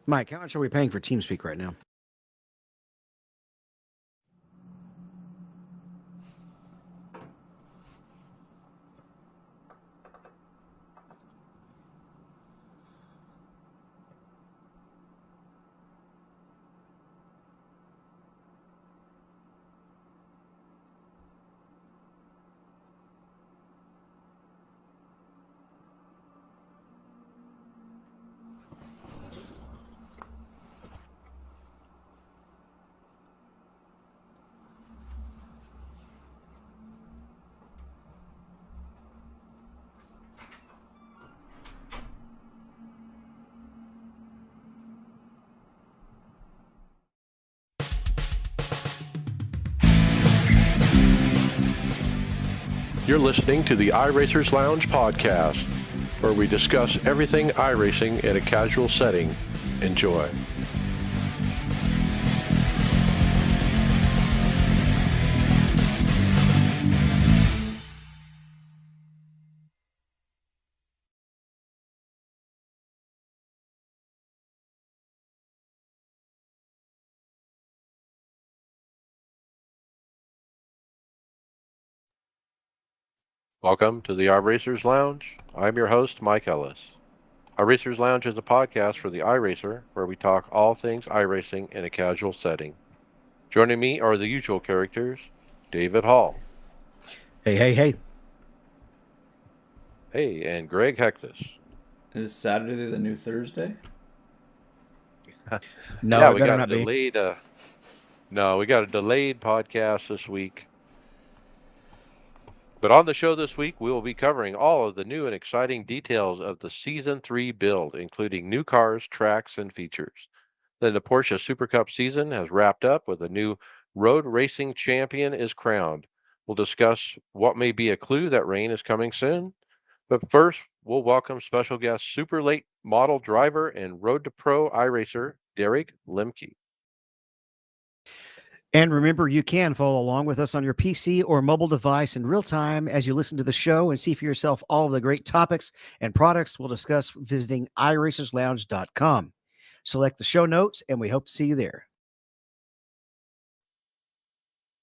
Mike, how much are we paying for TeamSpeak right now? You're listening to the iRacers Lounge podcast, where we discuss everything iRacing in a casual setting. Enjoy. Welcome to the iRacers Lounge. I'm your host, Mike Ellis. iRacers Lounge is a podcast for the iRacer, where we talk all things iRacing in a casual setting. Joining me are the usual characters, David Hall. Hey. Hey, and Greg Hectus. Is Saturday the new Thursday? No, Yeah, it we better got a not be. delayed. No, we got a delayed podcast this week. But on the show this week, we will be covering all of the new and exciting details of the Season 3 build, including new cars, tracks, and features. Then the Porsche Super Cup season has wrapped up with a new road racing champion is crowned. We'll discuss what may be a clue that rain is coming soon. But first, we'll welcome special guest super late model driver and Road to Pro iRacer, Derek Lemke. And remember, you can follow along with us on your PC or mobile device in real time as you listen to the show and see for yourself all of the great topics and products we'll discuss visiting iRacersLounge.com. Select the show notes, and we hope to see you there.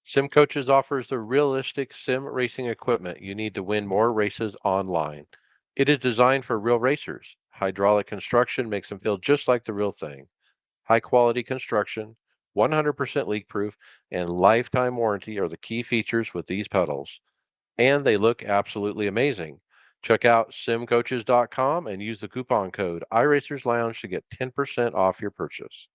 Sim Coaches offers the realistic sim racing equipment you need to win more races online. It is designed for real racers. Hydraulic construction makes them feel just like the real thing. High quality construction, 100% leak proof, and lifetime warranty are the key features with these pedals. And they look absolutely amazing. Check out simcoaches.com and use the coupon code iRacersLounge to get 10% off your purchase.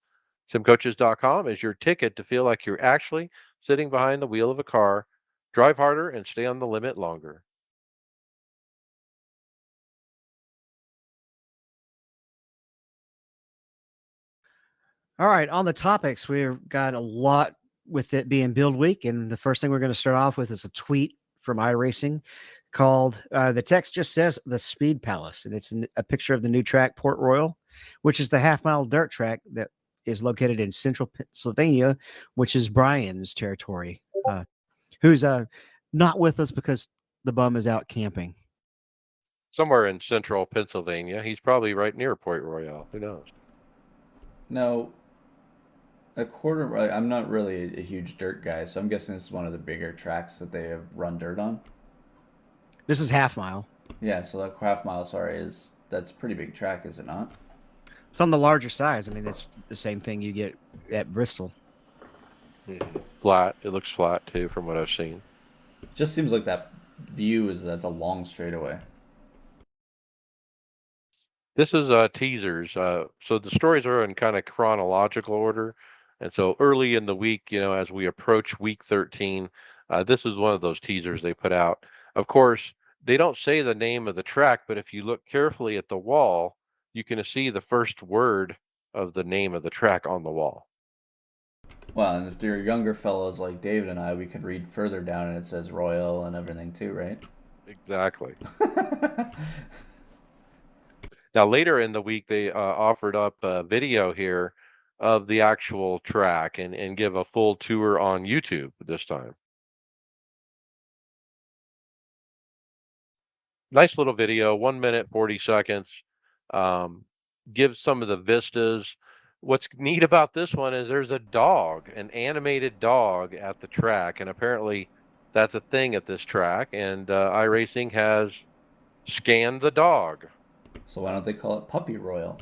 Simcoaches.com is your ticket to feel like you're actually sitting behind the wheel of a car. Drive harder and stay on the limit longer. All right, on the topics, we've got a lot with it being build week. And the first thing we're going to start off with is a tweet from iRacing called the text just says the Speed Palace. And it's a picture of the new track, Port Royal, which is the half-mile dirt track that is located in central Pennsylvania, which is Brian's territory, who's not with us because the bum is out camping. Somewhere in central Pennsylvania. He's probably right near Port Royal. Who knows? No, I'm not really a huge dirt guy, so I'm guessing this is one of the bigger tracks that they have run dirt on. This is half mile. Yeah, so that half mile, sorry, that's a pretty big track, is it not? It's on the larger size. I mean, it's the same thing you get at Bristol. Flat. It looks flat too, from what I've seen. Just seems like that view that's a long straightaway. This is teasers. So the stories are in kind of chronological order. And so early in the week, as we approach week 13, this is one of those teasers they put out. Of course, they don't say the name of the track, but if you look carefully at the wall, you can see the first word of the name of the track on the wall. Well, and if they're younger fellows like David and I, we could read further down and it says Royal and everything too, right? Exactly. Now, later in the week, they offered up a video here of the actual track and give a full tour on YouTube this time. Nice little video, 1 minute, 40 seconds. Um, gives some of the vistas. What's neat about this one is there's a dog, an animated dog at the track, and apparently that's a thing at this track. And iRacing has scanned the dog. So why don't they call it Puppy Royal?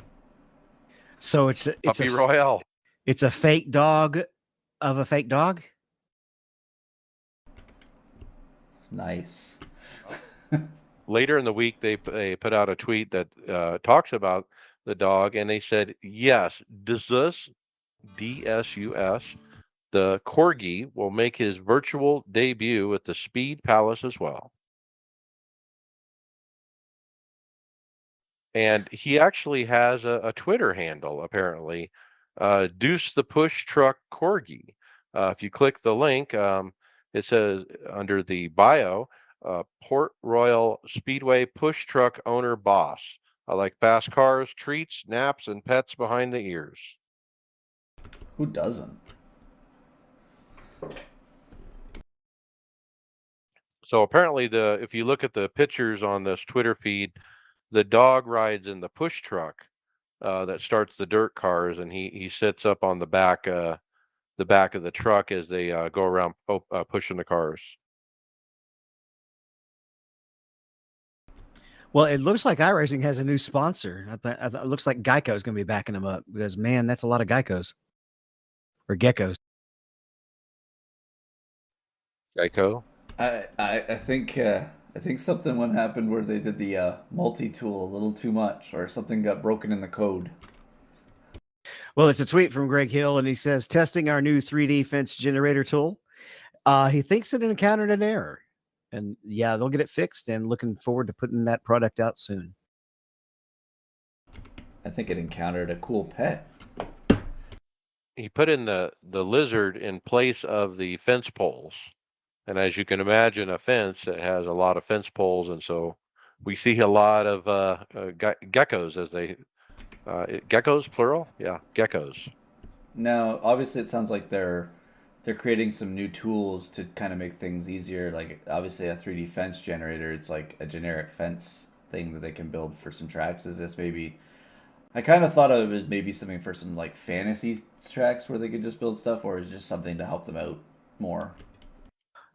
So it's Puppy Royale. it's a fake dog of a fake dog. Nice. Later in the week, they put out a tweet that talks about the dog, and they said, yes, DSUS, DSUS, the Corgi will make his virtual debut at the Speed Palace as well. And he actually has a Twitter handle, apparently, Deuce the Push Truck Corgi. If you click the link, it says under the bio, Port Royal Speedway Push Truck Owner Boss. I like fast cars, treats, naps, and pets behind the ears. Who doesn't? So apparently, if you look at the pictures on this Twitter feed, the dog rides in the push truck that starts the dirt cars, and he sits up on the back of the truck as they go around pushing the cars. Well, it looks like iRacing has a new sponsor. It looks like Geico is going to be backing them up because, man, that's a lot of Geicos or geckos. Geico. I think something went happened where they did the multi-tool a little too much, or something got broken in the code. Well, it's a tweet from Greg Hill, and he says, testing our new 3D fence generator tool. He thinks it encountered an error. And yeah, they'll get it fixed, and looking forward to putting that product out soon. I think it encountered a cool pet. He put in the lizard in place of the fence poles. And as you can imagine, a fence that has a lot of fence poles, and so we see a lot of geckos as they geckos plural, yeah, geckos. Now, obviously, it sounds like they're creating some new tools to kind of make things easier. Like obviously, a 3D fence generator, it's like a generic fence thing that they can build for some tracks. Is this maybe? I kind of thought of it as maybe something for some like fantasy tracks where they could just build stuff, or is it just something to help them out more?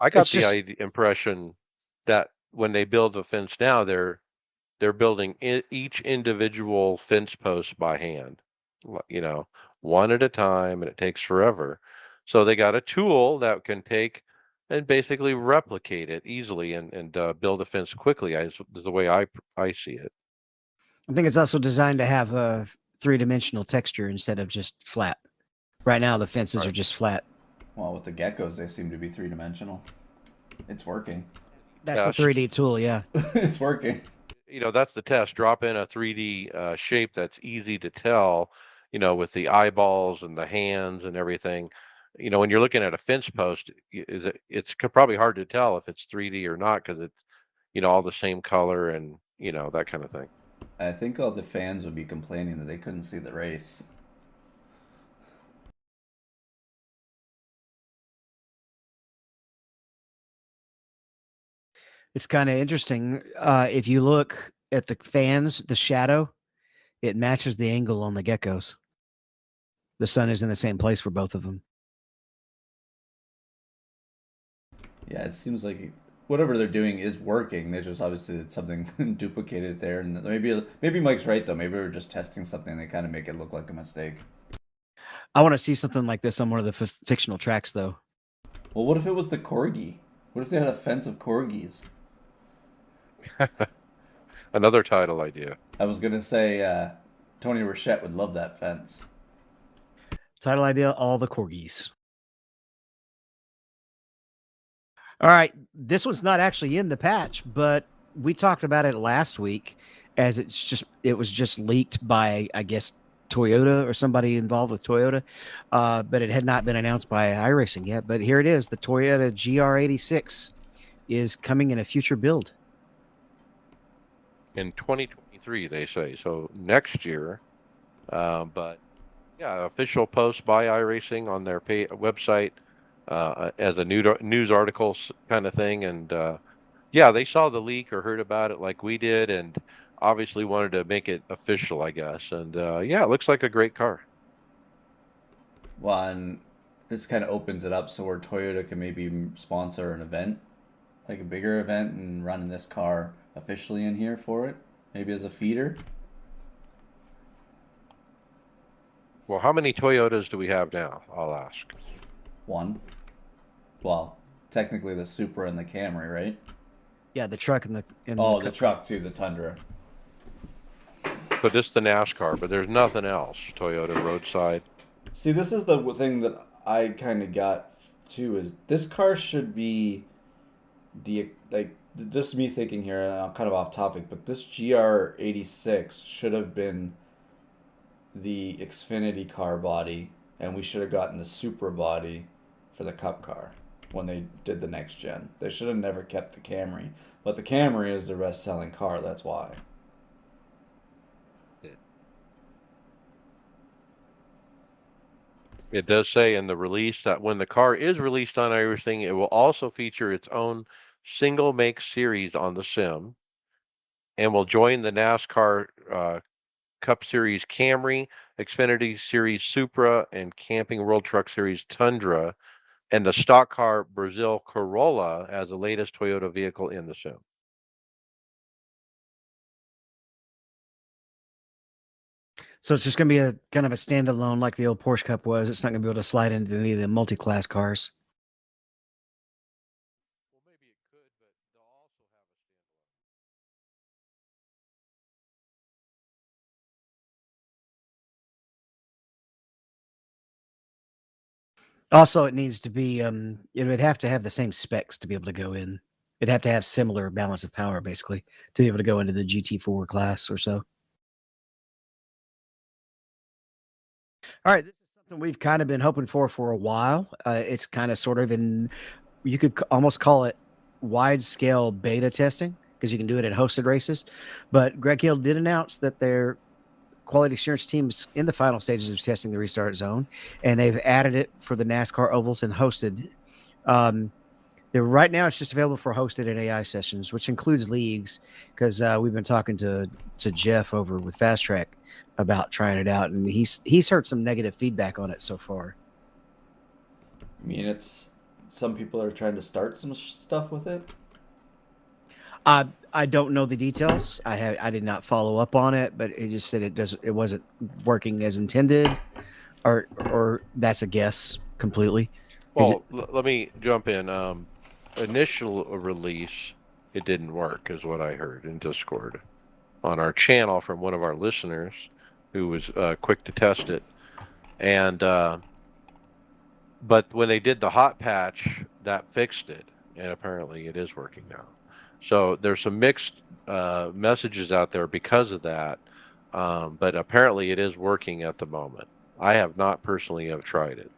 I got It's the just impression that when they build a fence now, they're building each individual fence post by hand, you know, one at a time, and it takes forever. So they got a tool that can take and basically replicate it easily and build a fence quickly. Is the way I see it. I think it's also designed to have a three-dimensional texture instead of just flat. Right now, the fences are Right. just flat. Well, with the geckos, they seem to be three-dimensional. It's working. That's the Yes. 3D tool, yeah. It's working. That's the test. Drop in a 3D shape that's easy to tell, with the eyeballs and the hands and everything. When you're looking at a fence post, it's probably hard to tell if it's 3D or not because it's, all the same color and, that kind of thing. I think all the fans would be complaining that they couldn't see the race. It's kind of interesting. If you look at the fans, the shadow, it matches the angle on the geckos. The sun is in the same place for both of them. Yeah, it seems like whatever they're doing is working. There's just obviously something duplicated there, and maybe Mike's right though. Maybe we're just testing something. They kind of make it look like a mistake. I want to see something like this on one of the fictional tracks, though. Well, what if it was the corgi? What if they had a fence of corgis? Another title idea. I was gonna say Tony Rochette would love that fence. Title idea: All the Corgis. All right, this one's not actually in the patch, but we talked about it last week, as it was just leaked by, I guess, Toyota or somebody involved with Toyota, but it had not been announced by iRacing yet. But here it is: the Toyota GR86 is coming in a future build In 2023, they say. So next year. But yeah, official post by iRacing on their website as a news articles kind of thing. And yeah, they saw the leak or heard about it like we did, and obviously wanted to make it official, I guess. And yeah, it looks like a great car. One, this kind of opens it up so where Toyota can maybe sponsor an event, like a bigger event, and run this car officially in here for it, maybe as a feeder. Well, how many Toyotas do we have now? I'll ask. One. Well, technically the Supra and the Camry, right? Yeah, the truck and the Oh, the cup car. truck too, the Tundra. So this is the NASCAR, but there's nothing else. Toyota roadside. See, this is the thing that I kind of got too is this car should be the like just me thinking here, and I'm kind of off topic, but this GR86 should have been the Xfinity car body, and we should have gotten the Supra body for the Cup car when they did the next gen. They should have never kept the Camry, but the Camry is the best selling car. That's why. It does say in the release that when the car is released on iRacing, it will also feature its own single make series on the sim and will join the NASCAR Cup Series Camry, Xfinity Series Supra, and Camping World Truck Series Tundra, and the stock car Brazil Corolla as the latest Toyota vehicle in the sim. So it's just going to be a kind of a standalone like the old Porsche Cup was. It's not going to be able to slide into any of the multi-class cars. Well, maybe it could, but they'll also have a standalone. Also, it needs to be it would have to have the same specs to be able to go in. It'd have to have similar balance of power, basically, to be able to go into the GT4 class or so. All right, this is something we've kind of been hoping for a while. It's kind of sort of in, you could almost call it wide scale beta testing because you can do it in hosted races. But Greg Hill did announce that their quality assurance team's in the final stages of testing the restart zone, and they've added it for the NASCAR ovals and hosted. Um, right now, it's just available for hosted and AI sessions, which includes leagues. Because we've been talking to Jeff over with Fast Track about trying it out, and he's heard some negative feedback on it so far. I mean, it's some people are trying to start some stuff with it. I don't know the details. I did not follow up on it, but it just said it wasn't working as intended, or that's a guess completely. Well, let me jump in. Initial release, it didn't work, is what I heard in Discord on our channel from one of our listeners who was quick to test it. And but when they did the hot patch, that fixed it, and apparently it is working now. So there's some mixed messages out there because of that, but apparently it is working at the moment. I have not personally have tried it.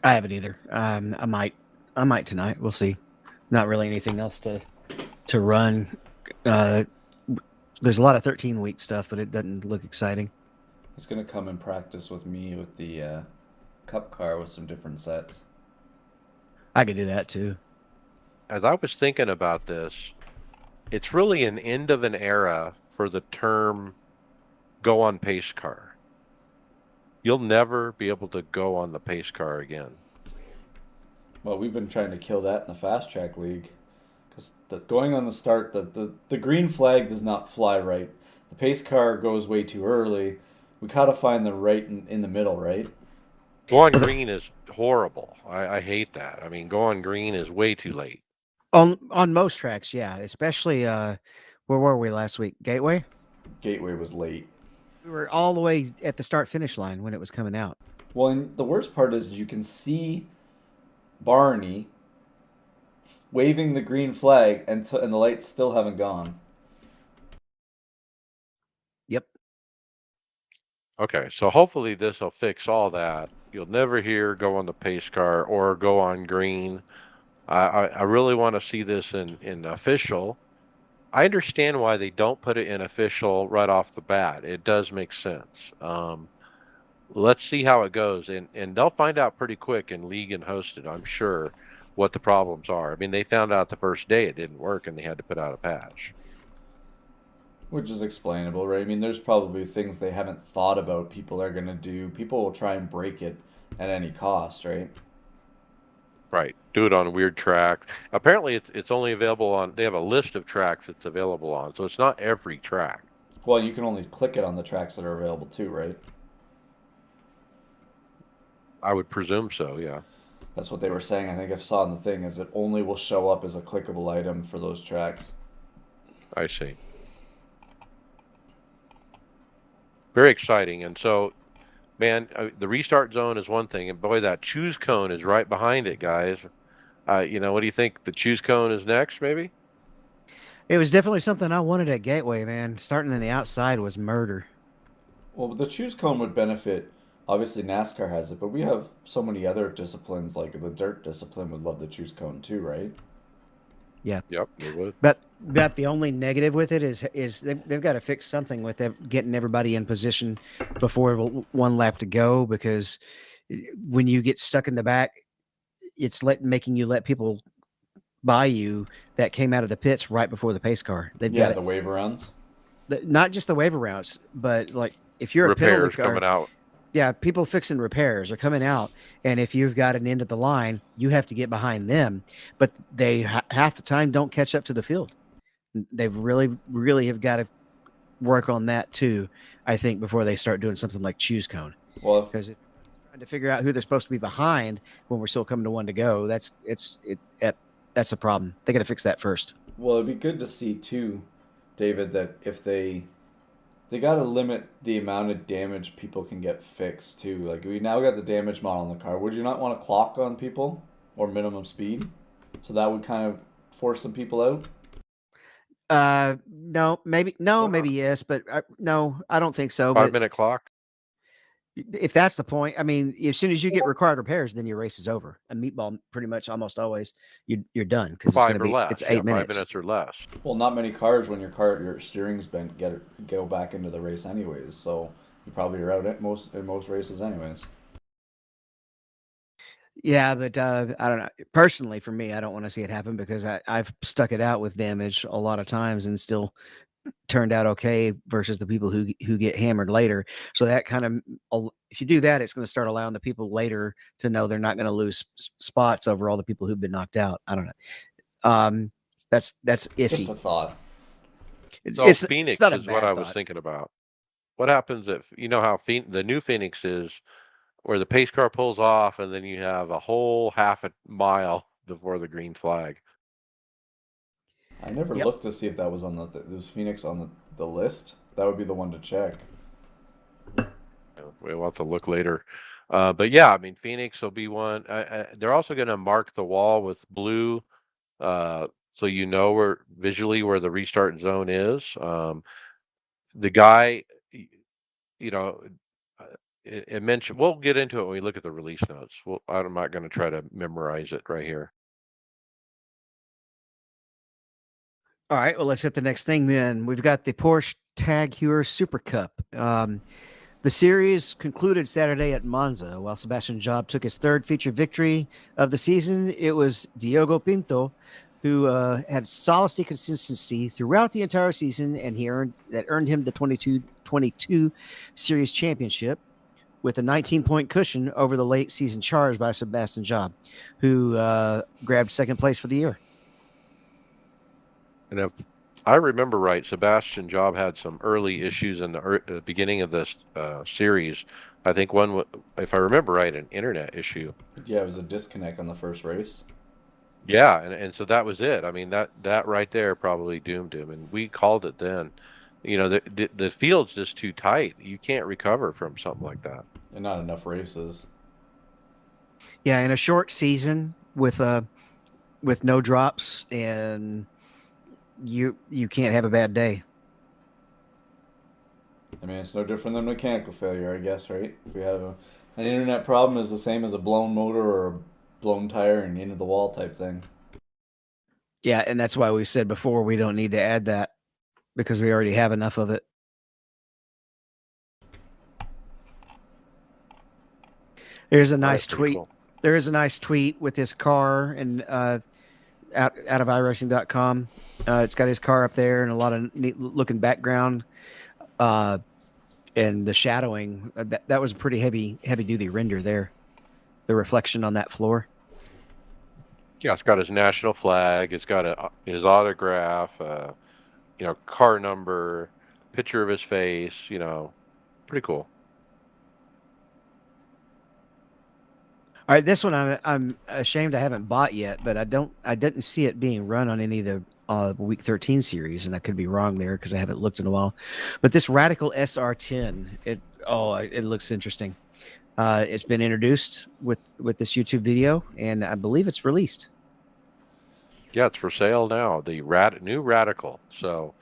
I haven't either. I might tonight. We'll see. Not really anything else to run. Uh, there's a lot of 13-week stuff, but it doesn't look exciting. He's gonna come and practice with me with the Cup car with some different sets. I could do that too. As I was thinking about this, it's really an end of an era for the term go on pace car. You'll never be able to go on the pace car again. Well, we've been trying to kill that in the Fast Track League. Because going on the start, the green flag does not fly right. The pace car goes way too early. We gotta find the right in the middle, right? Go on green is horrible. I hate that. I mean, go on green is way too late. On most tracks, yeah. Especially where were we last week? Gateway? Gateway was late. We were all the way at the start finish line when it was coming out. Well, and the worst part is you can see Barney waving the green flag, and the lights still haven't gone. Yep. Okay, so hopefully this will fix all that. You'll never hear go on the pace car or go on green. I really want to see this in official. I understand why they don't put it in official right off the bat. It does make sense. Let's see how it goes, and they'll find out pretty quick in league and hosted, I'm sure, what the problems are. I mean, they found out the first day it didn't work, and they had to put out a patch. Which is explainable, right? I mean, there's probably things they haven't thought about people are going to do. People will try and break it at any cost, right? Right. Do it on a weird track. Apparently, it's only available on. They have a list of tracks it's available on, so it's not every track. Well, you can only click it on the tracks that are available too, right? I would presume so. Yeah. That's what they were saying. I think I saw in the thing is it only will show up as a clickable item for those tracks. I see. Very exciting. And so, man, the restart zone is one thing, and boy, that choose cone is right behind it, guys. What do you think? The choose cone is next, maybe? It was definitely something I wanted at Gateway, man. Starting in the outside was murder. Well, the choose cone would benefit. Obviously, NASCAR has it, but we have so many other disciplines, like the dirt discipline would love the choose cone too, right? Yeah. Yep, they would. But the only negative with it is they've got to fix something with getting everybody in position before one lap to go, because when you get stuck in the back, it's making you let people by you that came out of the pits right before the pace car. They've Yeah, got the wave runs. not just the waiver routes, but like if you're a penalty Repairs car, coming out. yeah, people fixing repairs are coming out, and if you've got an end of the line, you have to get behind them. But they half the time don't catch up to the field. They've really have got to work on that too, I think, before they start doing something like choose cone. Well, Because if trying to figure out who they're supposed to be behind when we're still coming to one to go, that's a problem. They got to fix that first. well, it'd be good to see too, David, that if they got to limit the amount of damage people can get fixed too. Like we now got the damage model in the car. Would you not want to clock on people or minimum speed? So that would kind of force some people out. No, maybe no, Why not? maybe yes, but no, I don't think so. 5 minute clock. If that's the point, I mean, as soon as you get required repairs, then your race is over. A meatball, pretty much, almost always, you're done because it's going Five to or be less. it's Yeah, 8 5 minutes. minutes or less. Well, not many cars when your steering's bent go back into the race anyways. So you probably are out at most races anyways. Yeah, but I don't know. Personally, for me, I don't want to see it happen because I've stuck it out with damage a lot of times and still turned out okay versus the people who get hammered later. So that kind of, if you do that, it's going to start allowing the people later to know they're not going to lose spots over all the people who've been knocked out. I don't know. That's Just iffy. a thought. So It's Phoenix not a is what bad I was thought. thinking about. What happens if how the new Phoenix is, where the pace car pulls off, and then you have a whole half a mile before the green flag. I never Yep. looked to see if that was on was Phoenix on the list. That would be the one to check. We'll have to look later. But yeah, I mean, Phoenix will be one. They're also going to mark the wall with blue, so you know where visually where the restart zone is. The guy, you know, it mentioned. We'll get into it when we look at the release notes. I'm not going to try to memorize it right here. All right, well, let's hit the next thing then. We've got the Porsche Tag Heuer Super Cup. The series concluded Saturday at Monza. While Sebastian Job took his third feature victory of the season, it was Diogo Pinto who had solid consistency throughout the entire season, and earned him the 22 series championship with a 19-point cushion over the late season charge by Sebastian Job, who grabbed second place for the year. And if I remember right, Sebastian Job had some early issues in the beginning of this series. I think one, if I remember right, an internet issue. Yeah, it was a disconnect on the first race. Yeah, and so that was it. I mean, that right there probably doomed him, and we called it then. The field's just too tight. You can't recover from something like that. And not enough races. Yeah, in a short season with no drops, and you can't have a bad day. I mean, it's no different than mechanical failure, I guess, right? If we have an internet problem, is the same as a blown motor or a blown tire and into the wall type thing. Yeah, and that's why we said before we don't need to add that because we already have enough of it. There's a nice tweet. Cool. There is a nice tweet with his car and out of iRacing.com. It's got his car up there and a lot of neat looking background. And the shadowing, that was a pretty heavy duty render there. the reflection on that floor. Yeah, it's got his national flag. It's got his autograph, car number, picture of his face. Pretty cool. All right, this one I'm ashamed I haven't bought yet, but I didn't see it being run on any of the Week 13 series, and I could be wrong there because I haven't looked in a while. But this Radical SR10, it looks interesting. It's been introduced with this YouTube video, and I believe it's released. Yeah, it's for sale now. The new Radical. So,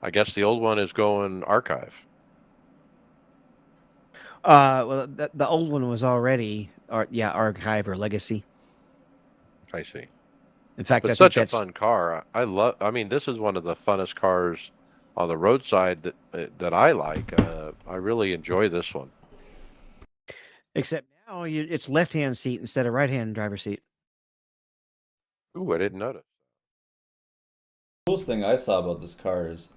I guess the old one is going archive. Well, the old one was already, archive or legacy. I see. In fact, But I think such a that's fun car. I mean, this is one of the funnest cars on the roadside that I like. I really enjoy this one. except now it's left-hand seat instead of right-hand driver seat. Ooh, I didn't notice. The coolest thing I saw about this car is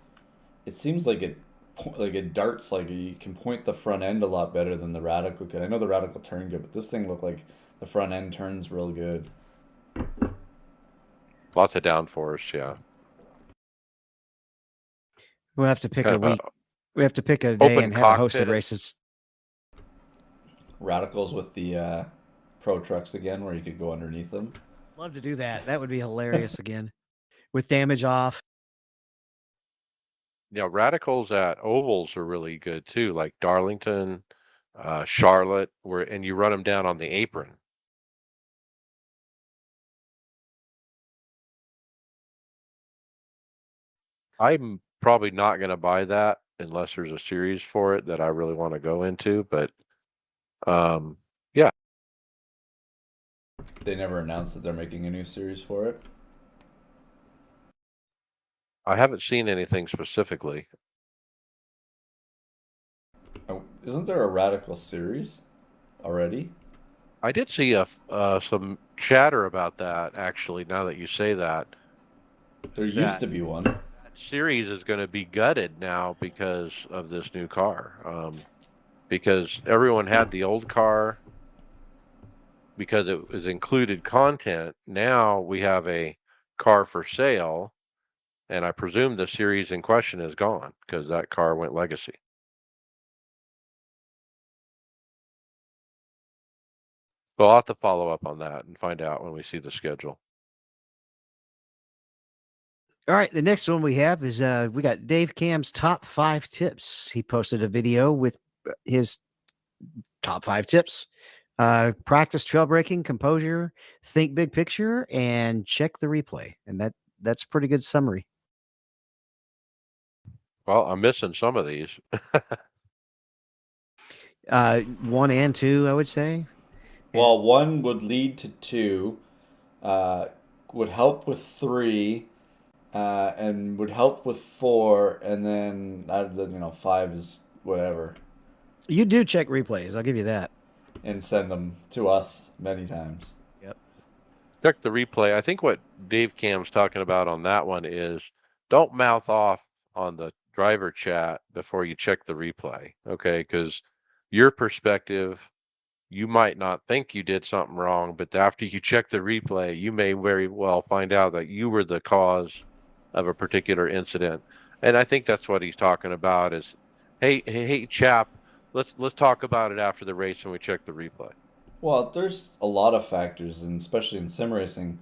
it seems like it darts, like you can point the front end a lot better than the Radical could. I know the Radical turned good, but this thing looked like the front end turns real good. Lots of downforce, yeah. We'll have to pick Kind a of week. a We have to pick a day open and have a host of cockpit. races. Radicals with the Pro trucks again, where you could go underneath them. Love to do that. That would be hilarious again, with damage off. Radicals at ovals are really good too, like Darlington, Charlotte, and you run them down on the apron. I'm probably not going to buy that unless there's a series for it that I really want to go into. But yeah, They never announced that they're making a new series for it. I haven't seen anything specifically. Oh, isn't there a Radical series already? I did see some chatter about that actually. Now that you say that, There used that to be one. series is going to be gutted now because of this new car. Because everyone had the old car because it was included content. Now we have a car for sale, and I presume the series in question is gone because that car went legacy. But I'll have to follow up on that and find out when we see the schedule. All right, the next one we have is we got Dave Cam's top 5 tips. He posted a video with his top 5 tips. Practice trail braking, composure, think big picture, and check the replay. And that's a pretty good summary. Well, I'm missing some of these. 1 and 2, I would say. Well, 1 would lead to 2, would help with 3, and would help with 4, and then out of the 5 is whatever, You do check replays. I'll give you that. and send them to us many times. Yep. Check the replay. I think what Dave Cam's talking about on that one is don't mouth off on the driver chat before you check the replay. Okay. Because your perspective, you might not think you did something wrong, but after you check the replay, you may very well find out that you were the cause of a particular incident. And I think that's what he's talking about is, hey, chap, let's talk about it after the race and we check the replay. Well, there's a lot of factors, and especially in sim racing.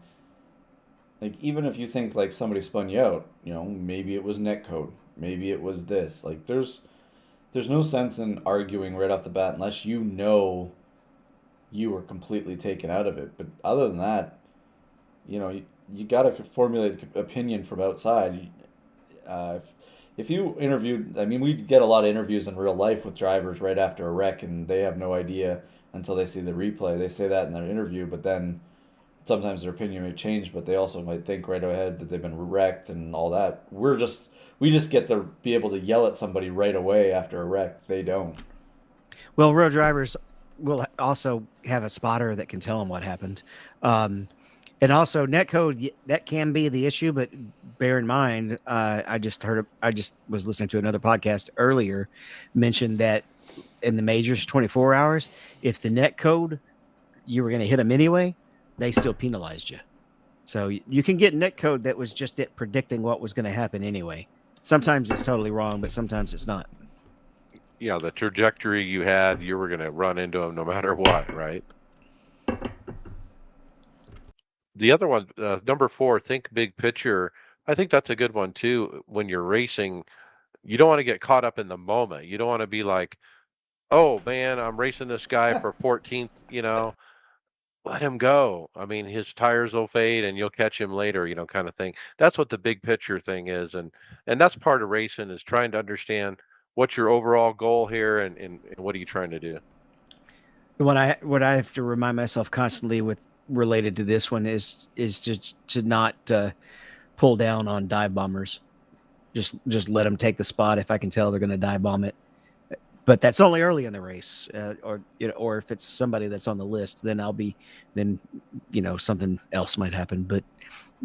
Like, even if you think like somebody spun you out, maybe it was netcode, maybe it was this. Like, there's no sense in arguing right off the bat unless you were completely taken out of it. But other than that, you got to formulate opinion from outside. If you interviewed, I mean, we get a lot of interviews in real life with drivers right after a wreck, and they have no idea until they see the replay. They say that in their interview, but then sometimes their opinion may change, but they also might think right ahead that they've been wrecked and all that. We just get to be able to yell at somebody right away after a wreck. They don't. Well, road drivers will also have a spotter that can tell them what happened. And also netcode, that can be the issue, but bear in mind, I just was listening to another podcast earlier, mentioned that in the majors 24 hours, if the netcode you were going to hit them anyway, they still penalized you. So you can get net code that was just it predicting what was going to happen anyway. Sometimes it's totally wrong, but sometimes it's not. Yeah, the trajectory you had, you were going to run into them no matter what, right? The other one, number 4, think big picture. I think that's a good one too. When you're racing, you don't want to get caught up in the moment. You don't want to be like, oh man, I'm racing this guy for 14th, let him go. I mean, his tires will fade and you'll catch him later, kind of thing. That's what the big picture thing is. And that's part of racing, is trying to understand what's your overall goal here, and what are you trying to do. What I have to remind myself constantly with related to this one is just to not pull down on dive bombers. Just let them take the spot if I can tell they're going to dive bomb it. But that's only early in the race, or if it's somebody that's on the list, then something else might happen. But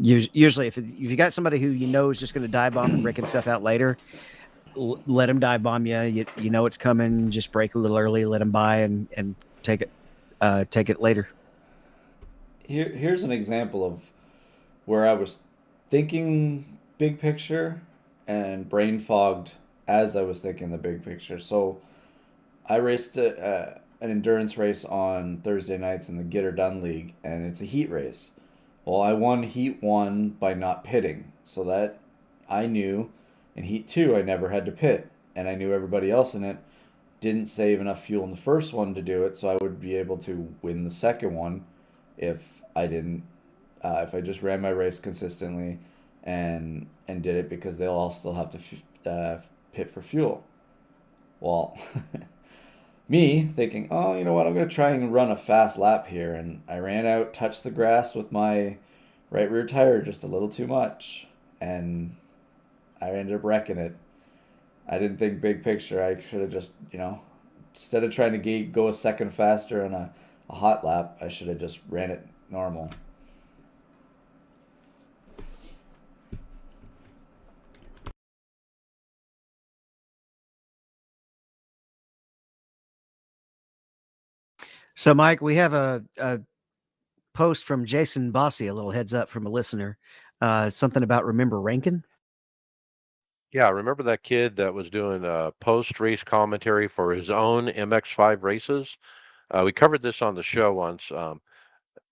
usually, if you got somebody who is just going to dive bomb and break himself out later, let him dive bomb you. You know it's coming. Just break a little early, let him by, and take it later. Here's an example of where I was thinking big picture and brain fogged as I was thinking the big picture. So I raced an endurance race on Thursday nights in the Get Her Done League, and it's a heat race. Well, I won Heat 1 by not pitting, so that I knew in Heat 2 I never had to pit, and I knew everybody else in it didn't save enough fuel in the first one to do it, so I would be able to win the second one if I didn't, if I just ran my race consistently and did it, because they'll all still have to pit for fuel. Well, me thinking, oh, you know what, I'm going to try and run a fast lap here. And I ran out, touched the grass with my right rear tire just a little too much. And I ended up wrecking it. I didn't think big picture. I should have just, instead of trying to go a second faster on a hot lap, I should have just ran it normal. So, Mike, we have a post from Jason Bossie, a little heads up from a listener. Something about remember Rankin. Yeah, remember that kid that was doing post-race commentary for his own MX5 races? We covered this on the show once.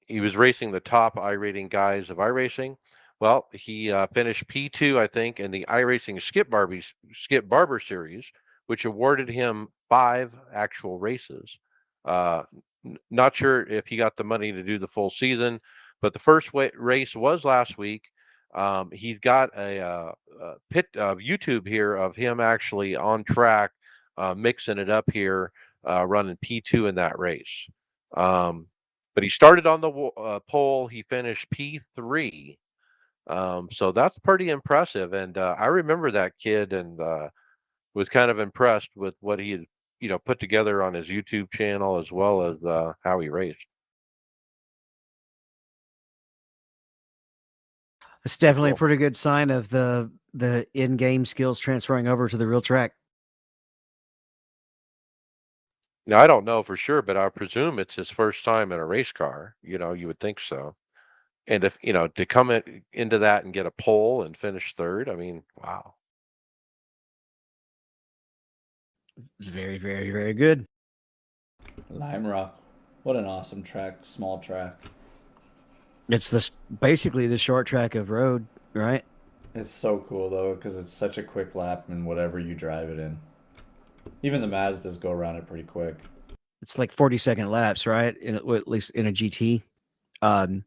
He was racing the top iRating guys of iRacing. Well, he finished P2, I think, in the iRacing Skip Barber series, which awarded him 5 actual races. Not sure if he got the money to do the full season, but the first race was last week. He's got a YouTube here of him actually on track, mixing it up here, running P2 in that race. But he started on the pole. He finished P3. So that's pretty impressive. And I remember that kid, and was kind of impressed with what he had, put together on his YouTube channel, as well as how he raced. It's definitely Cool. a pretty good sign of the in-game skills transferring over to the real track. Now, I don't know for sure, but I presume it's his first time in a race car. You would think so. And if, to come into that and get a pole and finish third, I mean, wow. It's very, very, very good. Lime Rock. What an awesome track, small track. It's basically the short track of road, right? It's so cool though, because it's such a quick lap in whatever you drive it in. Even the Mazdas go around it pretty quick. It's like 40-second laps, right? At least in a GT. And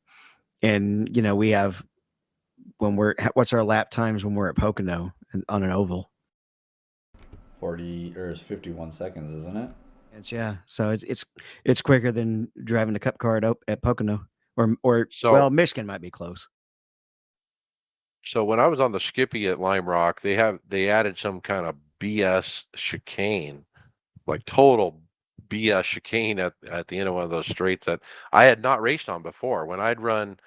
we have what's our lap times when we're at Pocono on an oval? 40 or 51 seconds, isn't it? So it's quicker than driving a cup car at Pocono, or So, Michigan might be close. so when I was on the Skippy at Lime Rock, they added some kind of BS chicane, like total BS chicane at the end of one of those straights that I had not raced on before. When I'd run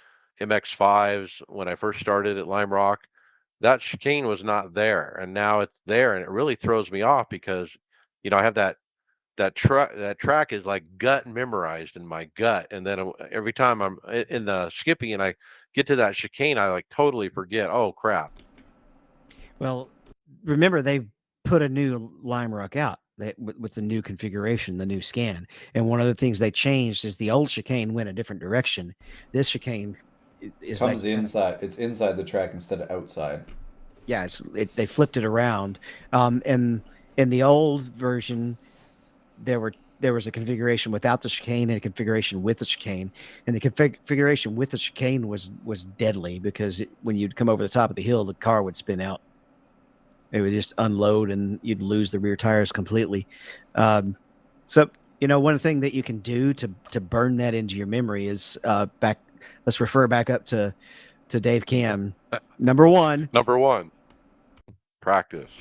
MX5s when I first started at Lime Rock, that chicane was not there, and now it's there, and it really throws me off because, I have that that track is like gut memorized in my gut, and then every time I'm in the Skippy and I get to that chicane, I like totally forget. Oh crap! Well, remember they put a new Lime Rock out with the new configuration, the new scan, and one of the things they changed is the old chicane went a different direction. This chicane is that Comes inside. It's inside the track instead of outside. yeah, they flipped it around. And in the old version, there was a configuration without the chicane and a configuration with the chicane, and the configuration with the chicane was deadly because when you'd come over the top of the hill, the car would spin out. It would just unload and you'd lose the rear tires completely. So one thing that you can do to burn that into your memory is back. Let's refer back up to Dave Cam. Number one, Practice.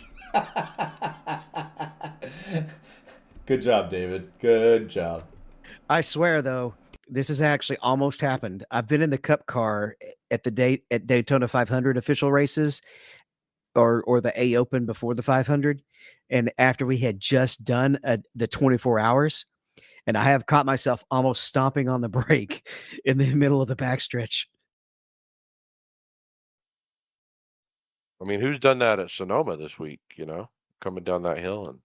Good job, David. Good job. I swear though, this has actually almost happened. I've been in the Cup car at Daytona 500 official races, or the A Open before the 500, and after we had just done the 24 hours, and I have caught myself almost stomping on the brake in the middle of the backstretch. I mean, who's done that at Sonoma this week? Coming down that hill and.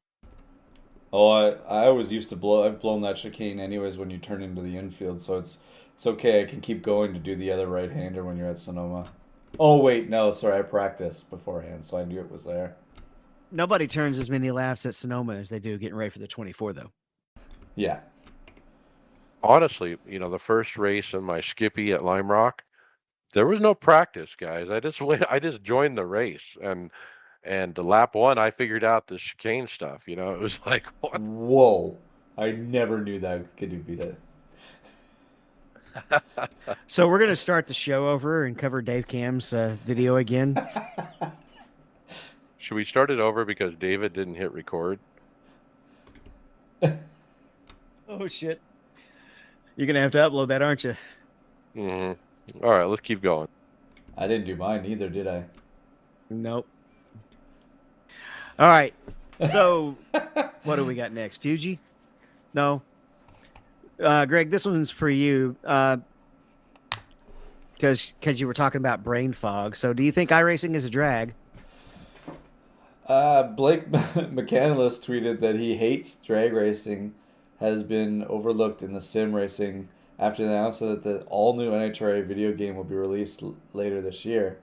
Oh, I always used to blow. I've blown that chicane anyways when you turn into the infield, so it's okay. I can keep going to do the other right hander when you're at Sonoma. Oh wait, no, sorry, I practiced beforehand, so I knew it was there. Nobody turns as many laps at Sonoma as they do getting ready for the 24, though. Yeah. Honestly, the first race in my Skippy at Lime Rock, there was no practice, guys. I just went. I just joined the race, and the lap one, I figured out the chicane stuff. It was like, what? Whoa! I never knew that could be that. So we're gonna start the show over and cover Dave Cam's video again. Should we start it over because David didn't hit record? Oh shit! You're gonna have to upload that, aren't you? Mm-hmm. All right, let's keep going. I didn't do mine either, did I? Nope. All right. So what do we got next? Fuji? No. Greg, this one's for you. Because you were talking about brain fog. So do you think iRacing is a drag? Blake McCandless tweeted that he hates drag racing has been overlooked in the sim racing after the announcement that the all-new NHRA video game will be released later this year.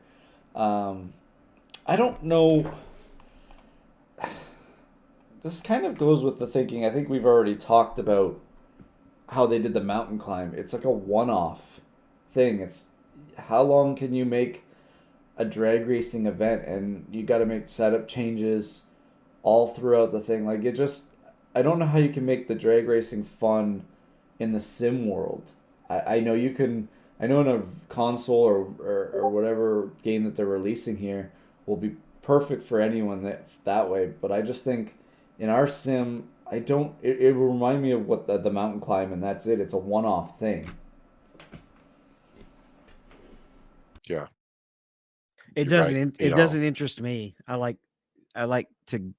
I don't know. This kind of goes with the thinking. I think we've already talked about how they did the mountain climb. It's like a one-off thing. It's how long can you make a drag racing event, and you got to make setup changes all throughout the thing. Like it just, I don't know how you can make the drag racing fun in the sim world. I know you can. I know in a console or whatever game that they're releasing here will be perfect for anyone that way. But I just think in our sim, I don't. It will remind me of what the mountain climb, and that's it. It's a one-off thing. Yeah. It You're doesn't. right. It doesn't interest me. I like to.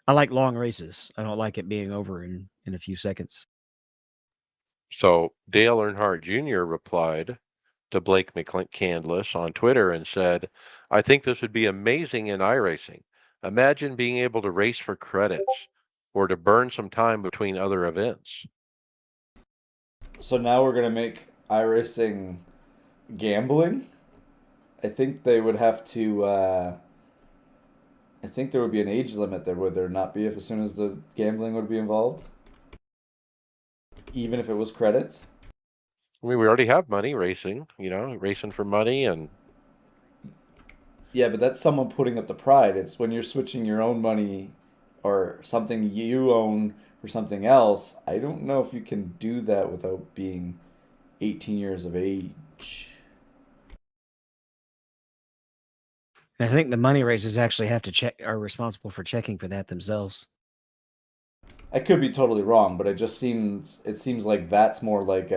I like long races. I don't like it being over in a few seconds. So Dale Earnhardt Jr. replied to Blake McCandless on Twitter and said, "I think this would be amazing in iRacing. Imagine being able to race for credits or to burn some time between other events." So now we're gonna make iRacing gambling. I think they would have to. I think there would be an age limit there, would there not be, if as soon as the gambling would be involved? Even if it was credits? I mean, we already have money racing, racing for money and. Yeah, but that's someone putting up the pride. It's when you're switching your own money or something you own for something else. I don't know if you can do that without being 18 years of age. I think the money raisers actually have to are responsible for checking for that themselves. I could be totally wrong, but it seems like that's more like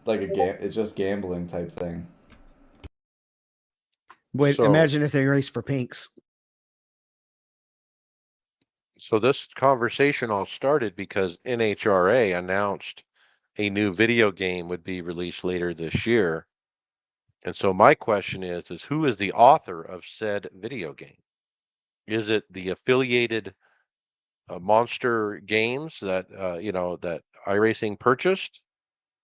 it's just gambling type thing. Wait, So, imagine if they race for pinks. So this conversation all started because NHRA announced a new video game would be released later this year. And so my question is who is the author of said video game? Is it the affiliated Monster Games that that iRacing purchased,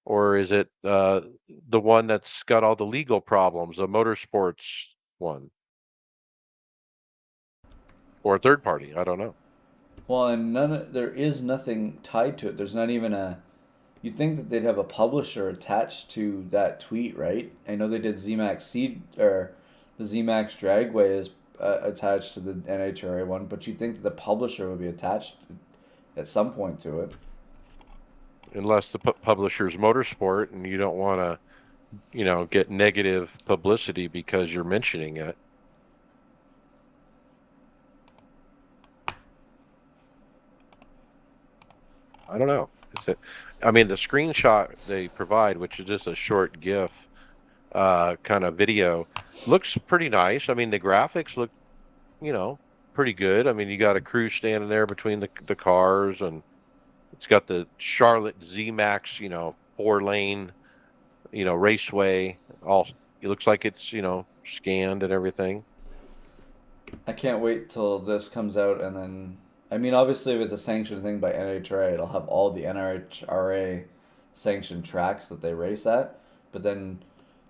or is it the one that's got all the legal problems, the motorsports one, or a third party? I don't know. Well, and there is nothing tied to it. There's not even a. You'd think that they'd have a publisher attached to that tweet, right? I know they did ZMAX Seed or the ZMAX Dragway is attached to the NHRA one, but you'd think that the publisher would be attached at some point to it. Unless the publisher's motorsport, and you don't want to, get negative publicity because you're mentioning it. I don't know. I mean, the screenshot they provide, which is just a short GIF kind of video, looks pretty nice. I mean, the graphics look, you know, pretty good. I mean, you got a crew standing there between the cars, and it's got the Charlotte Z-Max, 4-lane, raceway. All it looks like it's, scanned and everything. I can't wait till this comes out, and then I mean, obviously, if it's a sanctioned thing by NHRA, it'll have all the NHRA sanctioned tracks that they race at. But then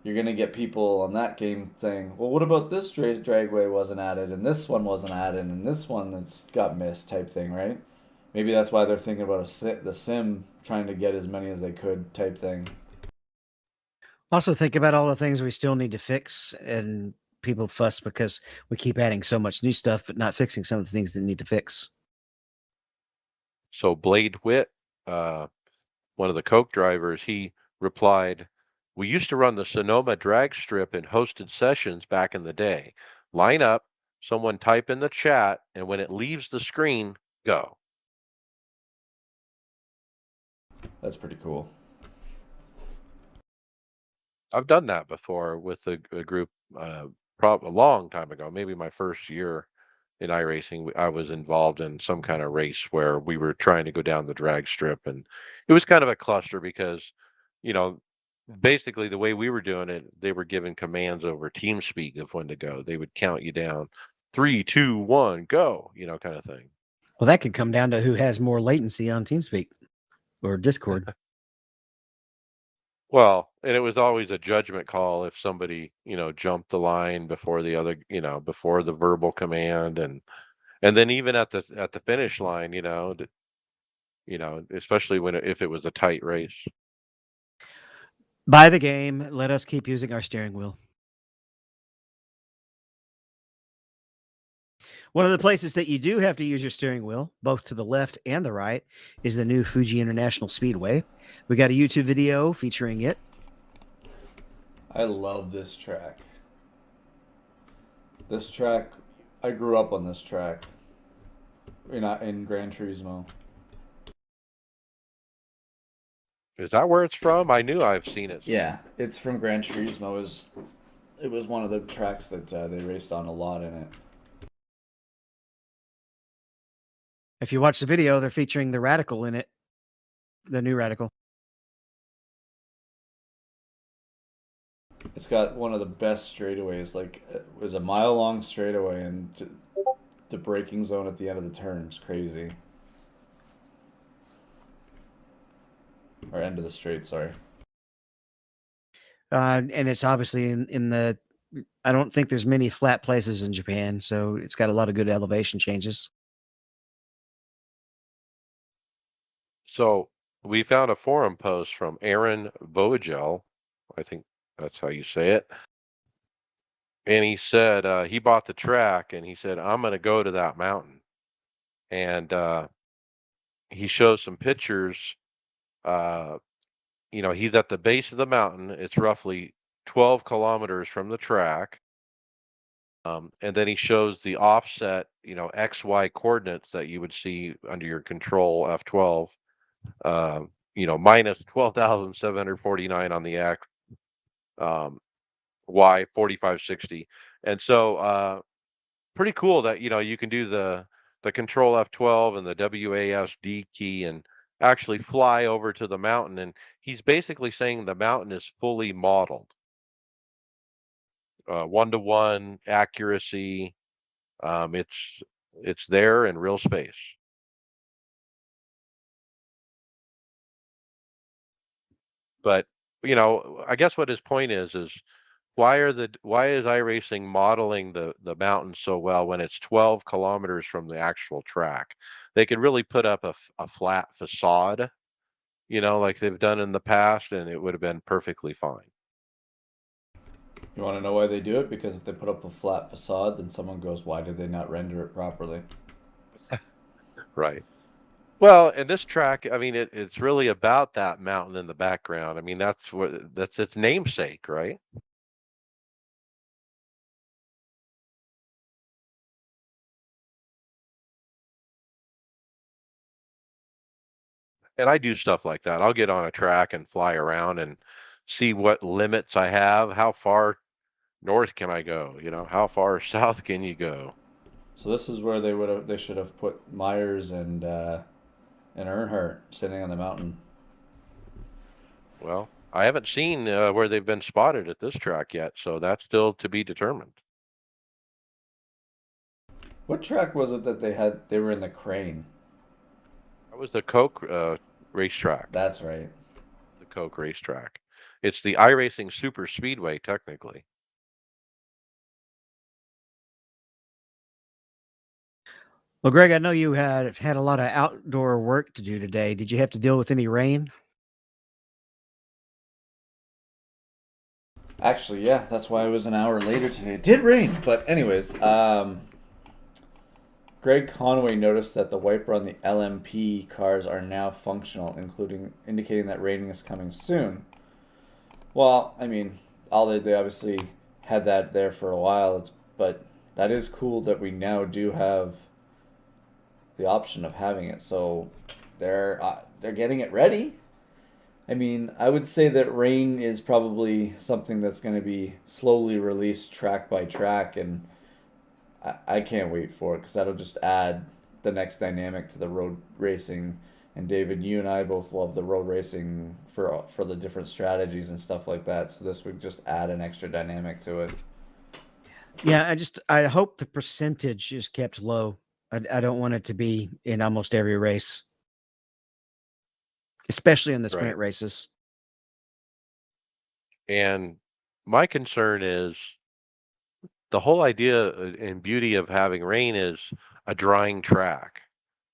you're gonna get people on that game saying, "Well, what about this dragway wasn't added, and this one wasn't added, and this one that's got missed," type thing, right? Maybe that's why they're thinking about the sim, trying to get as many as they could, type thing. Also, think about all the things we still need to fix, and people fuss because we keep adding so much new stuff, but not fixing some of the things that need to fix. So Blade Witt, one of the Coke drivers, he replied, "We used to run the Sonoma drag strip in hosted sessions back in the day. Line up, someone type in the chat, and when it leaves the screen, go." That's pretty cool. I've done that before with a group, a long time ago, maybe my first year in iRacing. I was involved in some kind of race where we were trying to go down the drag strip, and it was kind of a cluster because, you know, basically the way we were doing it, they were giving commands over TeamSpeak of when to go. They would count you down, 3, 2, 1, go, kind of thing. Well, that could come down to who has more latency on TeamSpeak or Discord. Well, and it was always a judgment call if somebody, jumped the line before the other, before the verbal command, and then even at the finish line, especially if it was a tight race. Buy the game. Let us keep using our steering wheel. One of the places that you do have to use your steering wheel, both to the left and the right, is the new Fuji International Speedway. We got a YouTube video featuring it. I love this track. This track, I grew up on this track. In Gran Turismo. Is that where it's from? I knew I've seen it. Yeah, it's from Gran Turismo. It was one of the tracks that they raced on a lot in it. If you watch the video, they're featuring the Radical in it, the new Radical. It's got one of the best straightaways. Like, it was a mile-long straightaway, and the braking zone at the end of the turn is crazy. Or end of the straight, sorry. And it's obviously in the, I don't think there's many flat places in Japan, so it's got a lot of good elevation changes. So we found a forum post from Aaron Vogel. I think that's how you say it. And he said he bought the track, and he said, "I'm going to go to that mountain." And he shows some pictures. He's at the base of the mountain. It's roughly 12 kilometers from the track. And then he shows the offset, XY coordinates that you would see under your control F12. Minus 12,749 on the X, Y 4560. And so pretty cool that, you can do the the Control F12 and the WASD key and actually fly over to the mountain. And he's basically saying the mountain is fully modeled, 1-to-1 accuracy. It's there in real space. But I guess what his point is why is iRacing modeling the mountain so well when it's 12 kilometers from the actual track? They could really put up a flat facade, like they've done in the past, and it would have been perfectly fine. You want to know why they do it? Because if they put up a flat facade, then someone goes, why did they not render it properly? Right. Well, in this track, I mean, it's really about that mountain in the background. I mean, that's its namesake, right? And I do stuff like that. I'll get on a track and fly around and see what limits I have. How far north can I go? How far south can you go? So this is where they should have put Myers and Earnhardt sitting on the mountain. Well, I haven't seen where they've been spotted at this track yet, so that's still to be determined. What track was it that they were in the crane? That was the Coke racetrack. That's right. The Coke racetrack. It's the iRacing Super Speedway, technically. Well, Greg, I know you had a lot of outdoor work to do today. Did you have to deal with any rain? Actually, yeah, that's why it was an hour later today. It did rain, but anyways, Greg Conway noticed that the wiper on the LMP cars are now functional, indicating that rain is coming soon. Well, I mean, they obviously had that there for a while, but that is cool that we now do have the option of having it. So they're getting it ready. I mean, I would say that rain is probably something that's going to be slowly released track by track, and I can't wait for it because that'll just add the next dynamic to the road racing. And David, you and I both love the road racing for the different strategies and stuff like that. So this would just add an extra dynamic to it. Yeah, I hope the percentage is kept low. I don't want it to be in almost every race, especially in the sprint races. And my concern is the whole idea and beauty of having rain is a drying track,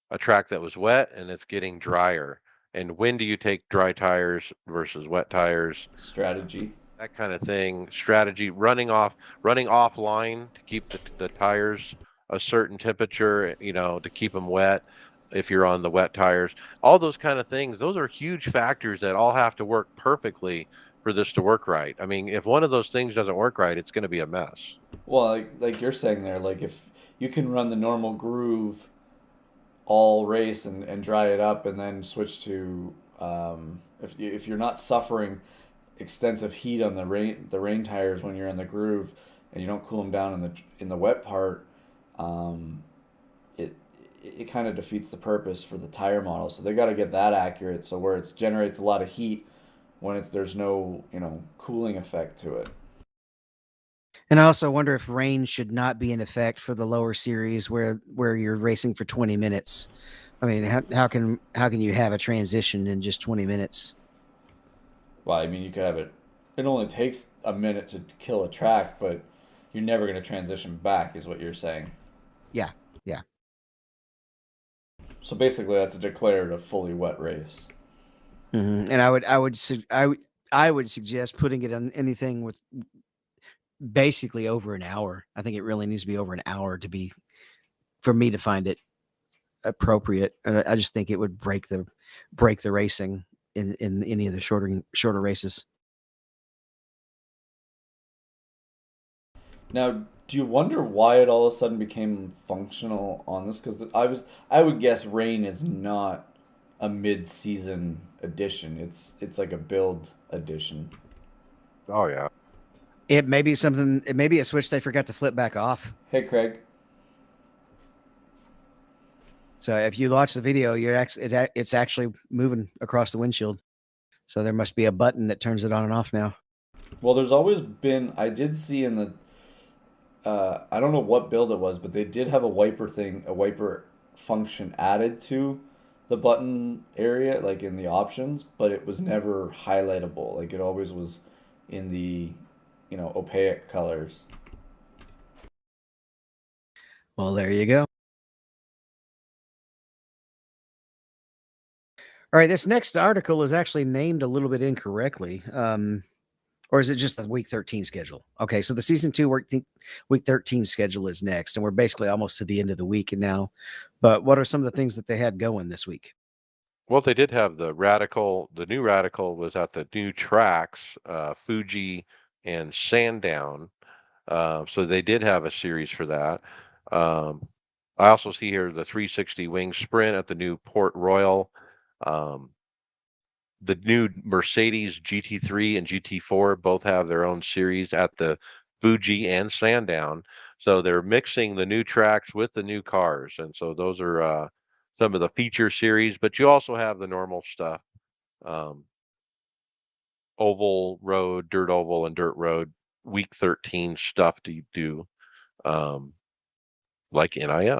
a track that was wet and it's getting drier. And when do you take dry tires versus wet tires? Strategy. That kind of thing. Strategy, running offline to keep the tires a certain temperature, to keep them wet if you're on the wet tires. All those kind of things, those are huge factors that all have to work perfectly for this to work right. I mean, if one of those things doesn't work right, it's going to be a mess. Well, like you're saying there, like if you can run the normal groove all race and dry it up and then switch to if you're not suffering extensive heat on the rain tires when you're in the groove and you don't cool them down in the wet part, um, it it kind of defeats the purpose for the tire model. So they got to get that accurate, so where it generates a lot of heat when there's no cooling effect to it. And I also wonder if rain should not be in effect for the lower series where you're racing for 20 minutes. I mean, how can you have a transition in just 20 minutes? Well, I mean, you could have it. It only takes a minute to kill a track, but you're never going to transition back, is what you're saying. Yeah, yeah. So basically, that's a declared a fully wet race. Mm-hmm. And I would suggest putting it on anything with basically over an hour. I think it really needs to be over an hour for me to find it appropriate. And I just think it would break the racing in any of the shorter races. Now, do you wonder why it all of a sudden became functional on this? Because I would guess rain is not a mid-season addition. It's like a build addition. Oh yeah. It may be something. It may be a switch they forgot to flip back off. Hey, Craig. So if you watch the video, it's actually moving across the windshield. So there must be a button that turns it on and off now. Well, there's always been. I did see in the. I don't know what build it was, but they did have a wiper function added to the button area, like in the options, but it was never highlightable. Like it always was in the, opaque colors. Well, there you go. All right, this next article is actually named a little bit incorrectly. Or is it just the week 13 schedule? Okay, so the season 2 week 13 schedule is next, and we're basically almost to the end of the week now. But what are some of the things that they had going this week? Well, they did have the new Radical was at the new tracks, Fuji and Sandown. So they did have a series for that. Um, I also see here the 360 wing sprint at the new Port Royal. Um, the new Mercedes GT3 and GT4 both have their own series at the Fuji and Sandown. So they're mixing the new tracks with the new cars. And so those are some of the feature series, but you also have the normal stuff, um, oval road, dirt oval, and dirt road, week 13 stuff to do, um, like NIS.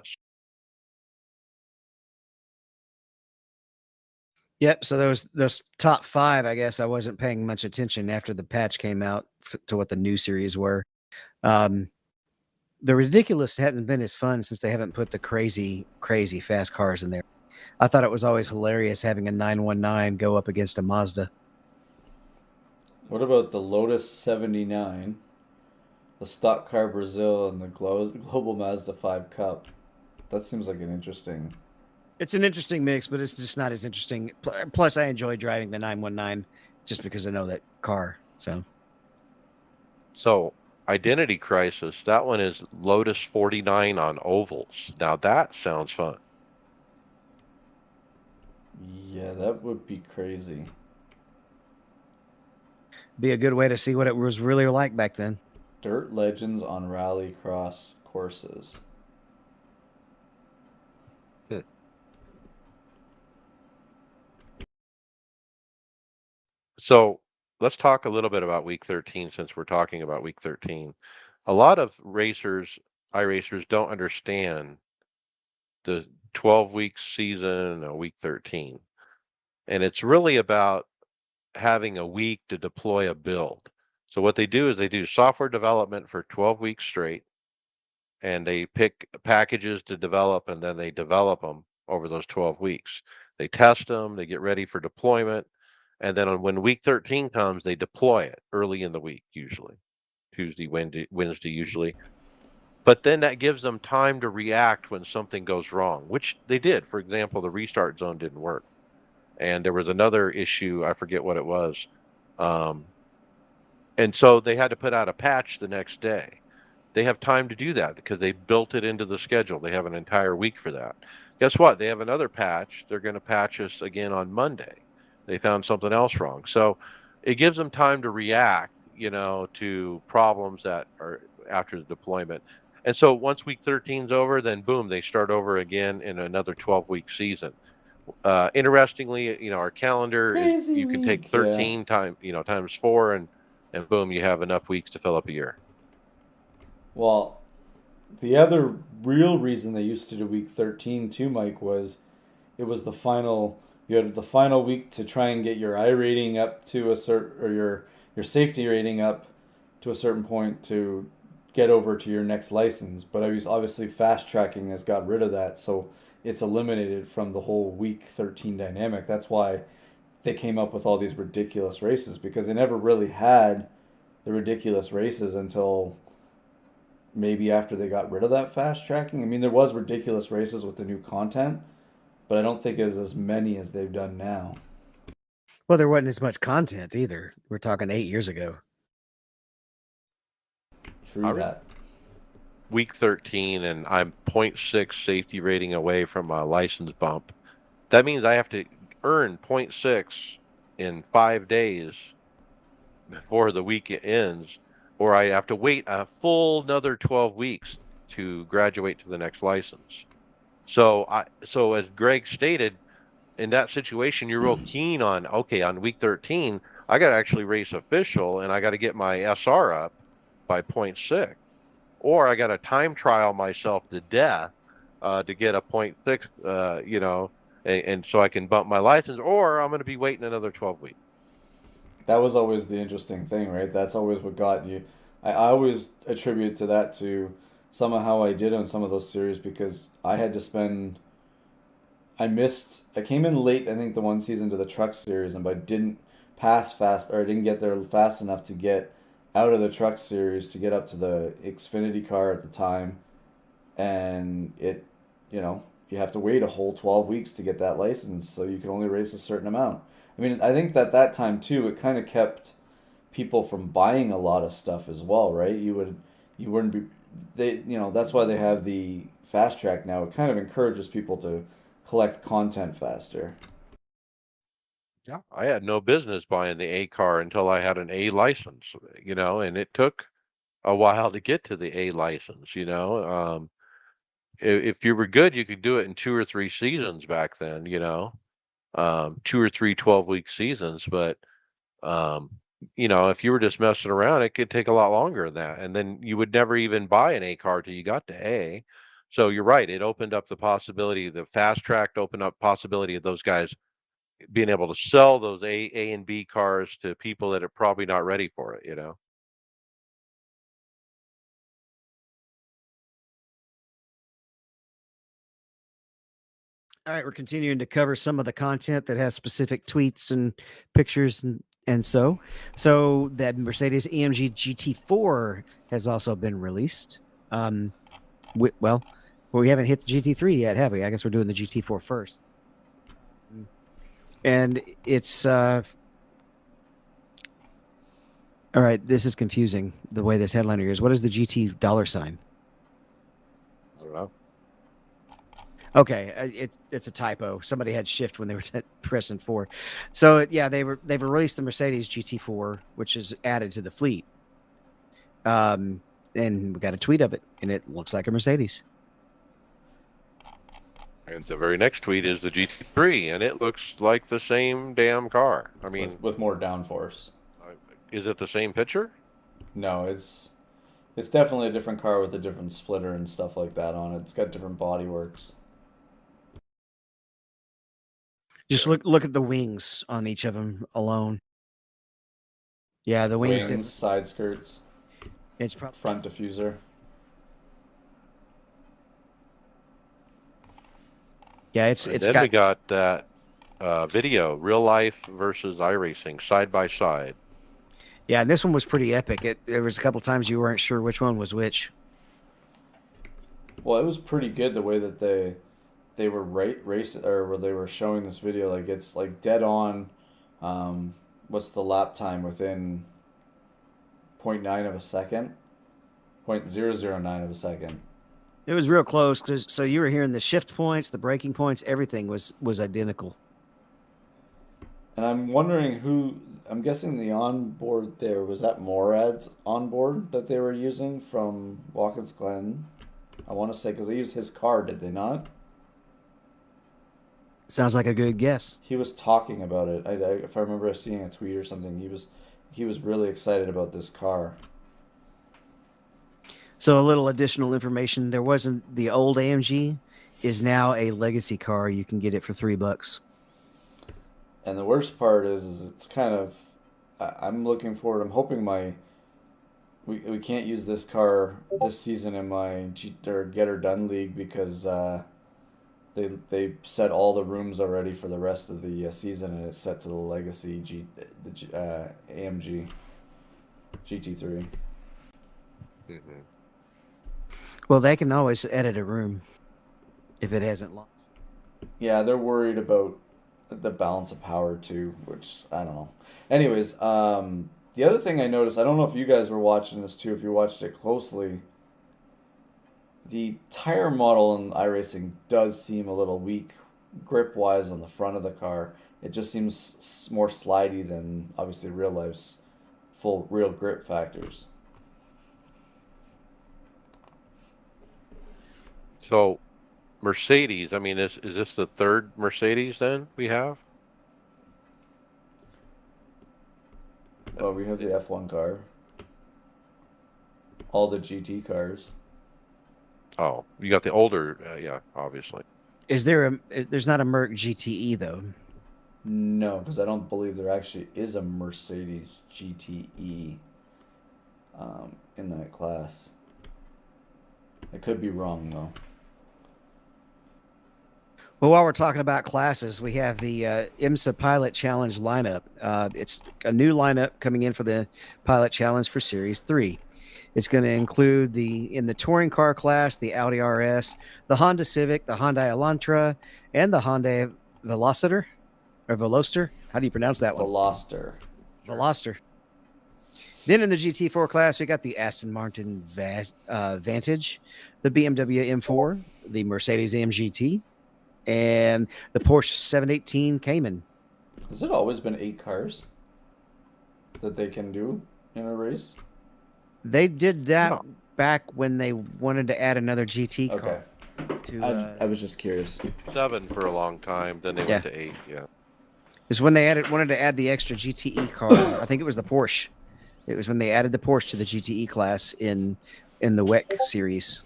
Yep. So those top 5, I guess I wasn't paying much attention after the patch came out to what the new series were. Um, the ridiculous hasn't been as fun since they haven't put the crazy fast cars in there. I thought it was always hilarious having a 919 go up against a Mazda. What about the Lotus 79, the Stock Car Brazil, and the Global Mazda 5 Cup? That seems like an interesting. It's an interesting mix, but it's just not as interesting. Plus, I enjoy driving the 919 just because I know that car. So Identity Crisis, that one is Lotus 49 on ovals. Now that sounds fun. Yeah, that would be crazy. Be a good way to see what it was really like back then. Dirt Legends on rally cross courses. Hmm. So let's talk a little bit about week 13 since we're talking about week 13. A lot of iRacers don't understand the 12-week season and week 13. And it's really about having a week to deploy a build. So what they do is they do software development for 12 weeks straight, and they pick packages to develop, and then they develop them over those 12 weeks. They test them, they get ready for deployment, and then when week 13 comes, they deploy it early in the week, usually Tuesday, Wednesday, usually. But then that gives them time to react when something goes wrong, which they did. For example, the restart zone didn't work, and there was another issue. I forget what it was. Um, and so they had to put out a patch the next day. They have time to do that because they built it into the schedule. They have an entire week for that. Guess what? They have another patch. They're going to patch us again on Monday. They found something else wrong. So it gives them time to react, to problems that are after the deployment. And so once week 13 is over, then boom, they start over again in another 12-week season. Interestingly, our calendar is Crazy you can take week, yeah. 13 times 4, and boom, you have enough weeks to fill up a year. Well, the other real reason they used to do week 13 too, Mike, was it was the final. You had the final week to try and get your I rating up to a certain, or your safety rating up to a certain point to get over to your next license. But obviously fast tracking has got rid of that, so it's eliminated from the whole week 13 dynamic. That's why they came up with all these ridiculous races, because they never really had the ridiculous races until maybe after they got rid of that fast tracking. I mean, there was ridiculous races with the new content, but I don't think it was as many as they've done now. Well, there wasn't as much content either. We're talking 8 years ago. True that. Week 13, and I'm 0.6 safety rating away from a license bump. That means I have to earn 0.6 in 5 days before the week ends, or I have to wait a full another 12 weeks to graduate to the next license. So as Greg stated, in that situation, you're real keen on, okay, on week 13, I got to actually race official and I got to get my SR up by point 0.6, or I got to time trial myself to death to get a point 0.6, and so I can bump my license, or I'm going to be waiting another 12 weeks. That was always the interesting thing, right? That's always what got you. I always attribute to that to some of how I did on some of those series because I had to spend. I came in late, I think, the one season to the truck series, and but didn't pass fast, or I didn't get there fast enough to get out of the truck series to get up to the Xfinity car at the time, and you have to wait a whole 12 weeks to get that license, so you can only race a certain amount. I mean, I think that time too, it kind of kept people from buying a lot of stuff as well, right? You wouldn't be that's why they have the fast track now. It kind of encourages people to collect content faster. Yeah, I had no business buying the A car until I had an A license, and it took a while to get to the A license. If you were good, you could do it in 2 or 3 seasons back then, 2 or 3 12-week seasons. But, um, if you were just messing around, it could take a lot longer than that. And then you would never even buy an A car till you got to A. So you're right. It opened up the possibility, the fast track opened up possibility of those guys being able to sell those A and B cars to people that are probably not ready for it. All right, we're continuing to cover some of the content that has specific tweets and pictures and so that Mercedes AMG GT4 has also been released. Well, we haven't hit the GT3 yet, have we? I guess we're doing the GT4 first. And it's all right. This is confusing the way this headliner is. What is the GT $sign? I don't know. Okay, it's a typo. Somebody had shift when they were pressing 4. So yeah, they've released the Mercedes GT4, which is added to the fleet. And we got a tweet of it, and it looks like a Mercedes. And the very next tweet is the GT3, and it looks like the same damn car. I mean, With more downforce. is it the same picture? No, it's definitely a different car with a different splitter and stuff like that on it. It's got different body works. Just look at the wings on each of them alone. Yeah, the wings, side skirts. It's probably front diffuser. Yeah, it's then we got that video, real life versus iRacing, side by side. Yeah, and this one was pretty epic. There was a couple times you weren't sure which one was which. Well, it was pretty good the way that they were racing, or where they were showing this video. Like it's like dead on. What's the lap time within 0.9 of a second? 0.009 of a second. It was real close so you were hearing the shift points, the braking points, everything was identical. And I'm wondering who. I'm guessing the onboard there was that Morad's onboard that they were using from Watkins Glen. I want to say because they used his car, did they not? Sounds like a good guess. He was talking about it. If I remember seeing a tweet or something, he was really excited about this car. So a little additional information: there wasn't the old AMG is now a legacy car. You can get it for $3. And the worst part is it's kind of. I'm looking forward. I'm hoping we can't use this car this season in my Get Her Done league because they set all the rooms already for the rest of the season, and it's set to the legacy AMG GT3. Mm-hmm. Well, they can always edit a room if it hasn't launched. Yeah, they're worried about the balance of power too, which I don't know. Anyways, the other thing I noticed, I don't know if you guys were watching this too, if you watched it closely, the tire model in iRacing does seem a little weak grip wise on the front of the car. It just seems more slidey than obviously real life's full real grip factors. So Mercedes. I mean, is this the third Mercedes then we have? Well, we have the F1 car, all the GT cars. Oh, you got the older, yeah, obviously. There's not a Merc GTE though. No, because I don't believe there actually is a Mercedes GTE in that class. I could be wrong though. Well, while we're talking about classes, we have the IMSA Pilot Challenge lineup. It's a new lineup coming in for the Pilot Challenge for Series 3. It's going to include in the touring car class, the Audi RS, the Honda Civic, the Hyundai Elantra, and the Hyundai Veloster or Veloster. How do you pronounce that one? Veloster. Veloster. Then in the GT4 class, we got the Aston Martin Vantage, the BMW M4, the Mercedes AMG GT, and the Porsche 718 Cayman. Has it always been 8 cars that they can do in a race? They did that back when they wanted to add another GT car. Okay. I was just curious. 7 for a long time, then they went to 8. Yeah. Is when they wanted to add the extra GTE car. I think it was the Porsche. It was when they added the Porsche to the GTE class in the WEC series.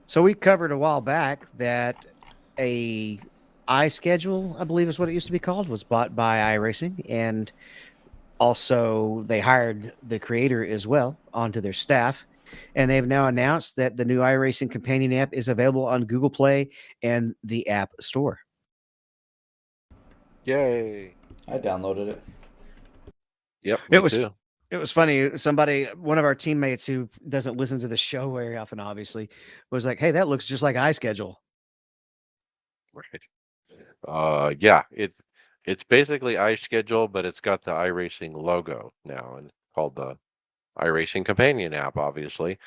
So we covered a while back that a iSchedule, I believe is what it used to be called, was bought by iRacing, and also they hired the creator as well onto their staff. And they've now announced that the new iRacing companion app is available on Google Play and the App Store. Yay! I downloaded it. Yep, It was funny. One of our teammates who doesn't listen to the show very often, obviously, was like, "Hey, that looks just like iSchedule." Right. Yeah, it's basically iSchedule, but it's got the iRacing logo now and called the iRacing companion app. Obviously,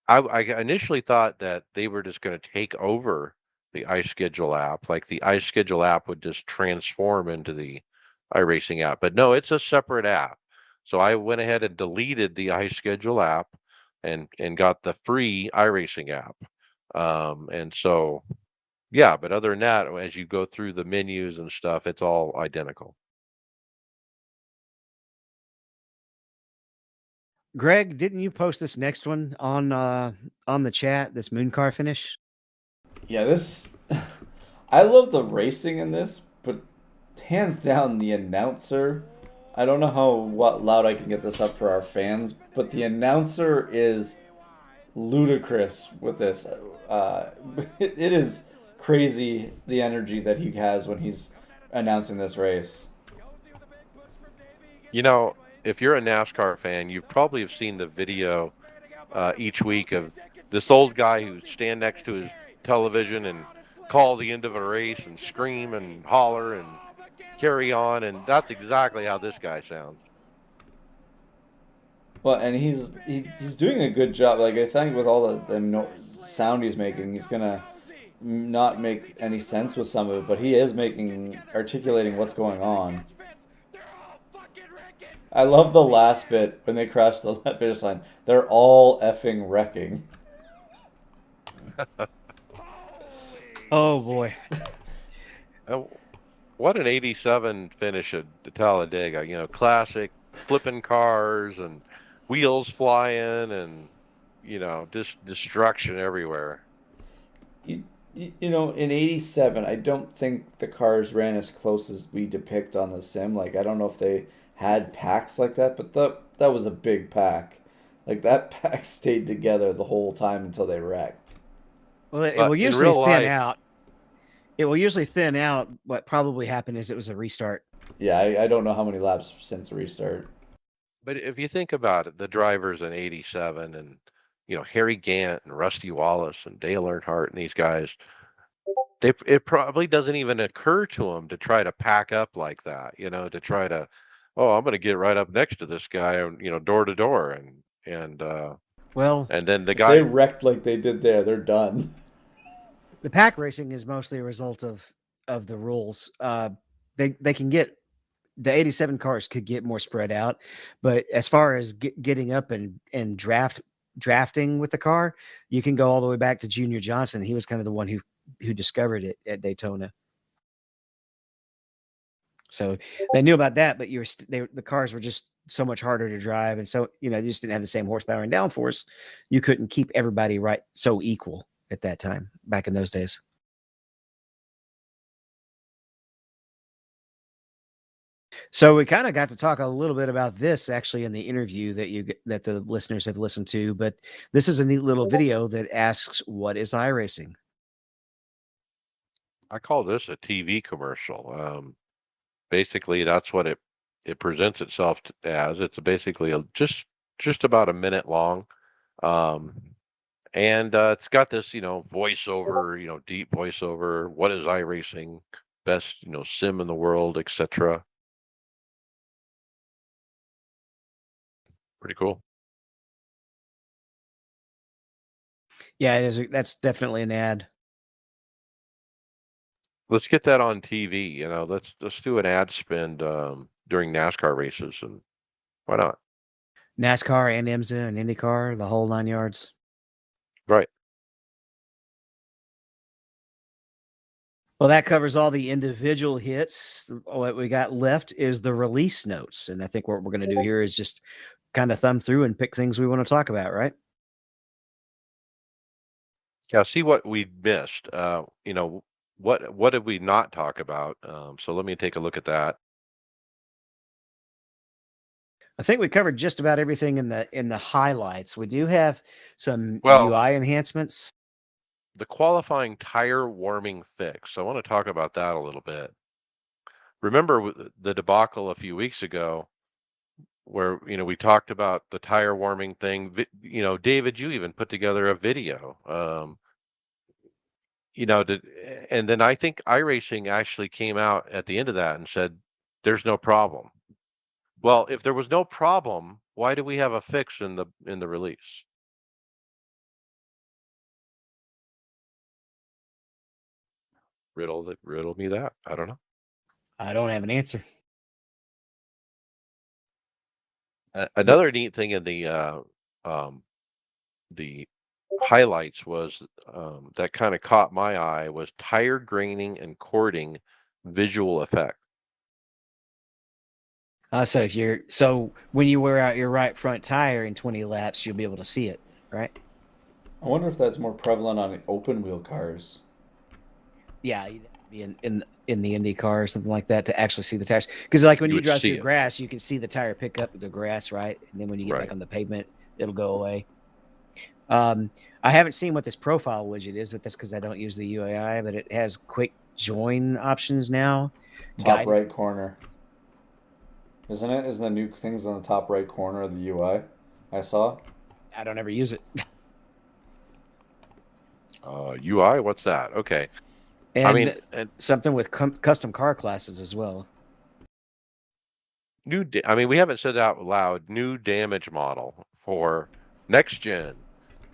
I initially thought that they were just going to take over the iSchedule app, like the iSchedule app would just transform into the iRacing app. But no, it's a separate app. So I went ahead and deleted the iSchedule app and got the free iRacing app. And so yeah, but other than that, as you go through the menus and stuff, it's all identical. Greg, didn't you post this next one on the chat? This moon car finish. Yeah, this. I love the racing in this, but hands down, the announcer. I don't know what loud I can get this up for our fans, but the announcer is ludicrous with this. It is crazy the energy that he has when he's announcing this race. You know, if you're a NASCAR fan, you probably have seen the video each week of this old guy who stand next to his television and call the end of a race and scream and holler and carry on, and that's exactly how this guy sounds. Well, and he's doing a good job. Like I think with all the sound he's making, he's gonna not make any sense with some of it, but he is articulating what's going on. I love the last bit when they crash the finish line. They're all effing wrecking. Oh boy. What an 87 finish at Talladega. You know, classic flipping cars and wheels flying and, you know, just destruction everywhere. You know, in 87, I don't think the cars ran as close as we depict on the sim. Like, I don't know if they had packs like that, but that was a big pack. Like, that pack stayed together the whole time until they wrecked. Well, it will usually thin out. It will usually thin out. What probably happened is it was a restart. Yeah, I don't know how many laps since restart. But if you think about it, the drivers in 87 and, you know, Harry Gant and Rusty Wallace and Dale Earnhardt and these guys, it probably doesn't even occur to them to try to pack up like that, you know, to try to, oh, I'm going to get right up next to this guy, you know, door to door. And then the guy. If they wrecked like they did there, they're done. The pack racing is mostly a result of the rules. They can get the 87 cars could get more spread out, but as far as getting up and drafting with the car, you can go all the way back to Junior Johnson. He was kind of the one who discovered it at Daytona. So they knew about that, but the cars were just so much harder to drive, and so they just didn't have the same horsepower and downforce. You couldn't keep everybody right so equal at that time back in those days. So we kind of got to talk a little bit about this actually in the interview that the listeners have listened to, but this is a neat little video that asks, "What is iRacing?" I call this a TV commercial. Basically, that's what it presents itself as. It's basically just about a minute long, um, and it's got this voiceover, deep voiceover. What is iRacing? Best sim in the world, etc. Pretty cool. Yeah, it is. That's definitely an ad. Let's get that on TV. Let's do an ad spend during NASCAR races, and why not? NASCAR and IMSA and IndyCar, the whole 9 yards. Right. Well, that covers all the individual hits. What we got left is the release notes. And I think what we're going to do here is just kind of thumb through and pick things we want to talk about, right? Yeah. See what we missed. What did we not talk about? So let me take a look at that. I think we covered just about everything in the highlights. We do have some Well, UI enhancements. the qualifying tire warming fix. I want to talk about that a little bit. Remember the debacle a few weeks ago where we talked about the tire warming thing. David, you even put together a video. And then I think iRacing actually came out at the end of that and said, "There's no problem." Well, if there was no problem, why do we have a fix in the release? Riddle me that. I don't know. I don't have an answer. Another neat thing in the highlights was that kind of caught my eye was tire graining and cording visual effect. So when you wear out your right front tire in 20 laps, you'll be able to see it, right? I wonder if that's more prevalent on open wheel cars. Yeah, you'd have to be in the Indy car or something like that to actually see the tires. Because like when You you would drive see through it. grass, you can see the tire pick up the grass, right? And then when you get Right. back on the pavement, it'll go away. I haven't seen what this profile widget is, but that's because I don't use the UAI. But it has quick join options now. Top right corner. Isn't it? Isn't the new things on the top right corner of the UI I saw? I don't ever use it. UI, what's that? Okay. I mean, And something with custom car classes as well. I mean, we haven't said out loud. New damage model for next gen.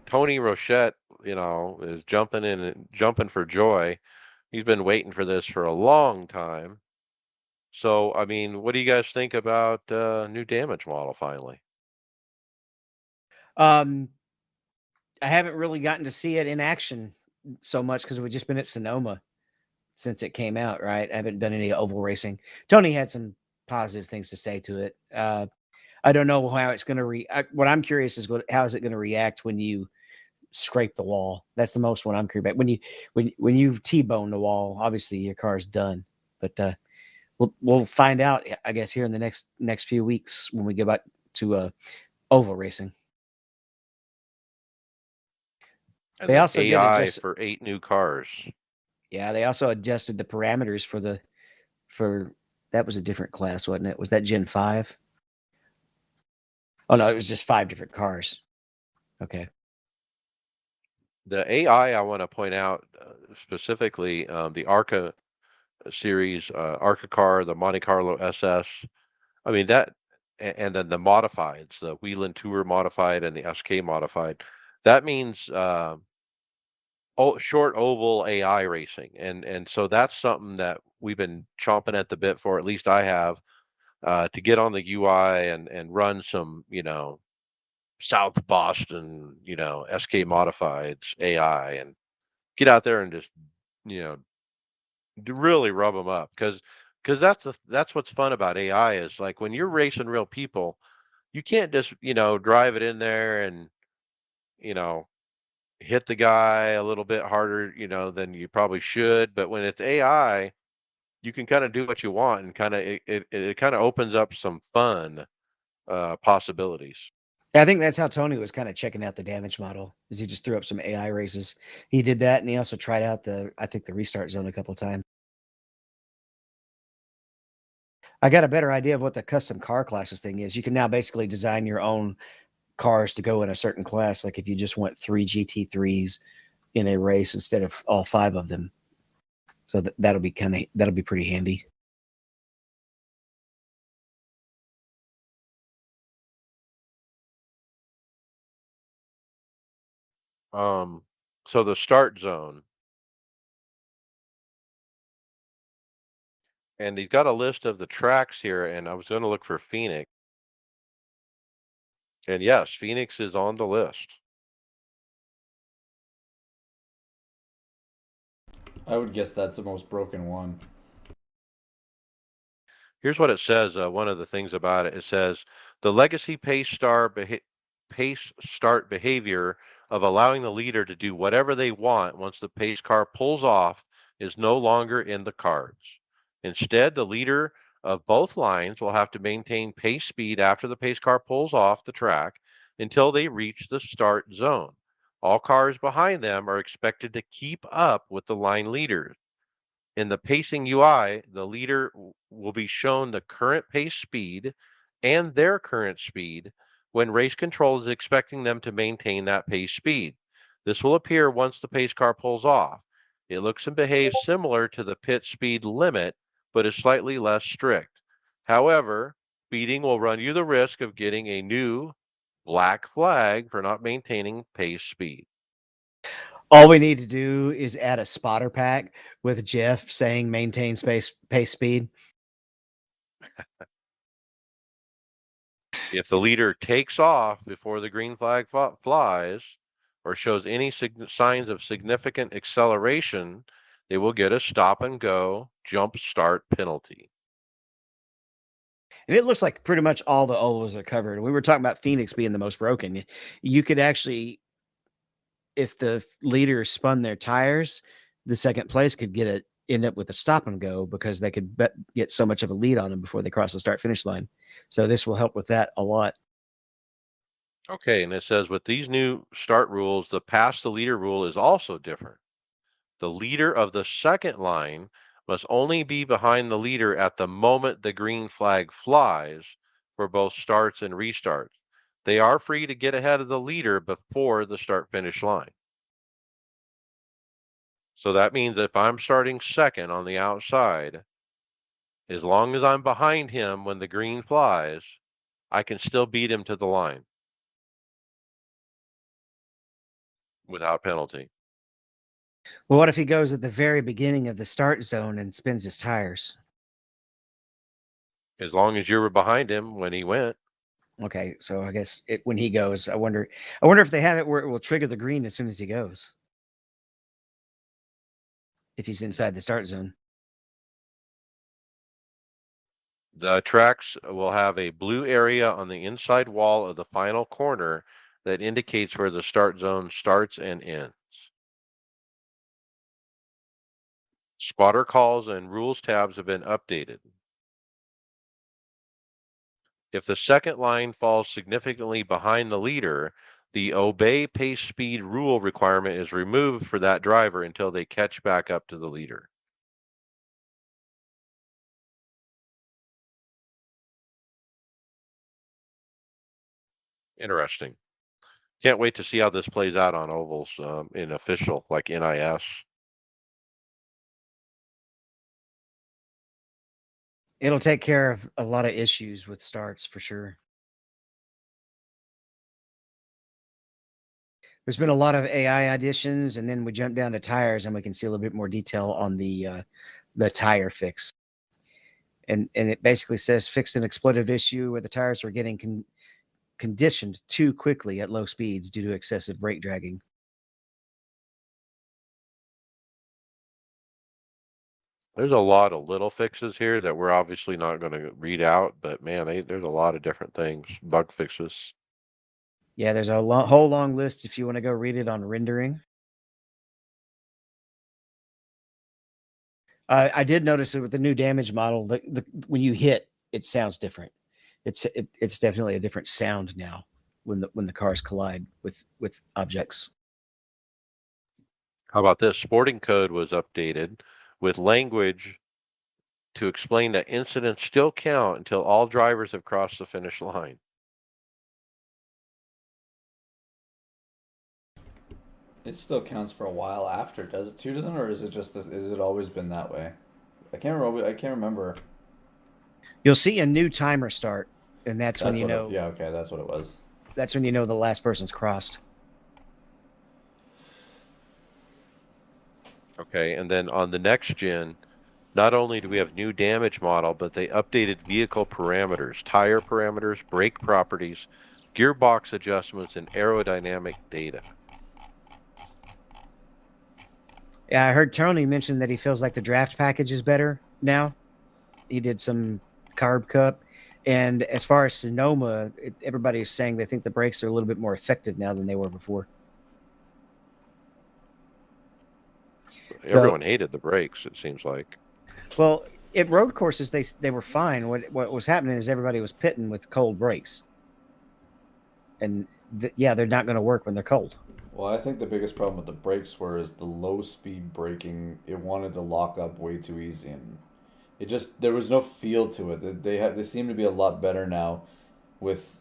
Tony Rochette, is jumping in and jumping for joy. He's been waiting for this for a long time. So, I mean, what do you guys think about new damage model finally? Um, I haven't really gotten to see it in action so much because we've just been at Sonoma since it came out, right? I haven't done any oval racing. Tony had some positive things to say to it. I don't know how it's going to what I'm curious is how is it going to react when you scrape the wall? That's the most one I'm curious about. When you T-bone the wall, obviously your car's done. But we'll find out, I guess, here in the next few weeks when we get back to oval racing. And They then also AI for 8 new cars. Yeah, they also adjusted the parameters for that was a different class, wasn't it? Was that Gen 5? Oh no, it was just 5 different cars. Okay. The AI I want to point out specifically the ARCA series, ARCA car, the Monte Carlo SS. I mean and then the modifieds, the Wheeling Tour modified and the SK modified. That means short oval AI racing, and so that's something that we've been chomping at the bit for. At least I have. to get on the UI and run some, South Boston, SK Modifieds AI and get out there and just, you know, really rub them up because that's what's fun about AI is like when you're racing real people, you can't just, drive it in there and, you know, hit the guy a little bit harder, than you probably should. But when it's AI, you can kind of do what you want and kind of it kind of opens up some fun possibilities. I think that's how Tony was kind of checking out the damage model, is he just threw up some AI races. He did that, and he also tried out I think the restart zone a couple of times. I got a better idea of what the custom car classes thing is. You can now basically design your own cars to go in a certain class. Like if you just want 3 GT3s in a race instead of all 5 of them. So that'll be pretty handy. So the start zone, and he's got a list of the tracks here, and I was going to look for Phoenix, and yes, Phoenix is on the list. I would guess that's the most broken one. Here's what it says. One of the things about it, it says the legacy pace start behavior of allowing the leader to do whatever they want once the pace car pulls off is no longer in the cards. Instead, the leader of both lines will have to maintain pace speed after the pace car pulls off the track until they reach the start zone. All cars behind them are expected to keep up with the line leaders. In the pacing UI, the leader will be shown the current pace speed and their current speed when race control is expecting them to maintain that pace speed. This will appear once the pace car pulls off. It looks and behaves similar to the pit speed limit, but is slightly less strict. However, speeding will run you the risk of getting a new black flag for not maintaining pace speed. All we need to do is add a spotter pack with Jeff saying maintain pace speed. If the leader takes off before the green flag flies or shows any signs of significant acceleration, they will get a stop and go jump start penalty. And it looks like pretty much all the ovals are covered. We were talking about Phoenix being the most broken. You could actually, if the leader spun their tires, the second place could end up with a stop and go because they could get so much of a lead on them before they cross the start finish line. So this will help with that a lot. Okay, and it says with these new start rules, the pass the leader rule is also different. The leader of the second line must only be behind the leader at the moment the green flag flies for both starts and restarts. They are free to get ahead of the leader before the start finish line. So that means if I'm starting second on the outside, as long as I'm behind him when the green flies, I can still beat him to the line without penalty. Well, what if he goes at the very beginning of the start zone and spins his tires? As long as you were behind him when he went. Okay, so I guess when he goes, I wonder if they have it where it will trigger the green as soon as he goes. If he's inside the start zone. The tracks will have a blue area on the inside wall of the final corner that indicates where the start zone starts and ends. Spotter calls and rules tabs have been updated. If the second line falls significantly behind the leader, the obey pace speed rule requirement is removed for that driver until they catch back up to the leader. Interesting. Can't wait to see how this plays out on ovals in official, like NIS. It'll take care of a lot of issues with starts for sure. There's been a lot of AI additions, and then we jump down to tires, and we can see a little bit more detail on the tire fix. and it basically says fixed an exploitive issue where the tires were getting conditioned too quickly at low speeds due to excessive brake dragging. There's a lot of little fixes here that we're obviously not going to read out, but man, there's a lot of different things, bug fixes. Yeah, there's a whole long list if you want to go read it on rendering. I did notice that with the new damage model, when you hit, it sounds different. It's definitely a different sound now when the cars collide with objects. How about this? Sporting code was updated with language to explain that incidents still count until all drivers have crossed the finish line. It still counts for a while after, does it too? Doesn't it? Or is it always been that way? I can't remember. I can't remember. You'll see a new timer start, and that's when That's you what. know. Yeah. Okay. That's what it was. That's when you know the last person's crossed. Okay, and then on the next gen, not only do we have new damage model, but they updated vehicle parameters, tire parameters, brake properties, gearbox adjustments, and aerodynamic data. Yeah, I heard Tony mention that he feels like the draft package is better now. He did some carb cup. And as far as Sonoma, everybody is saying they think the brakes are a little bit more effective now than they were before. Everyone hated the brakes, it seems like. Well, at road courses, they were fine. What was happening is everybody was pitting with cold brakes. And yeah, they're not going to work when they're cold. Well, I think the biggest problem with the brakes is the low speed braking. It wanted to lock up way too easy, and there was no feel to it. They seem to be a lot better now with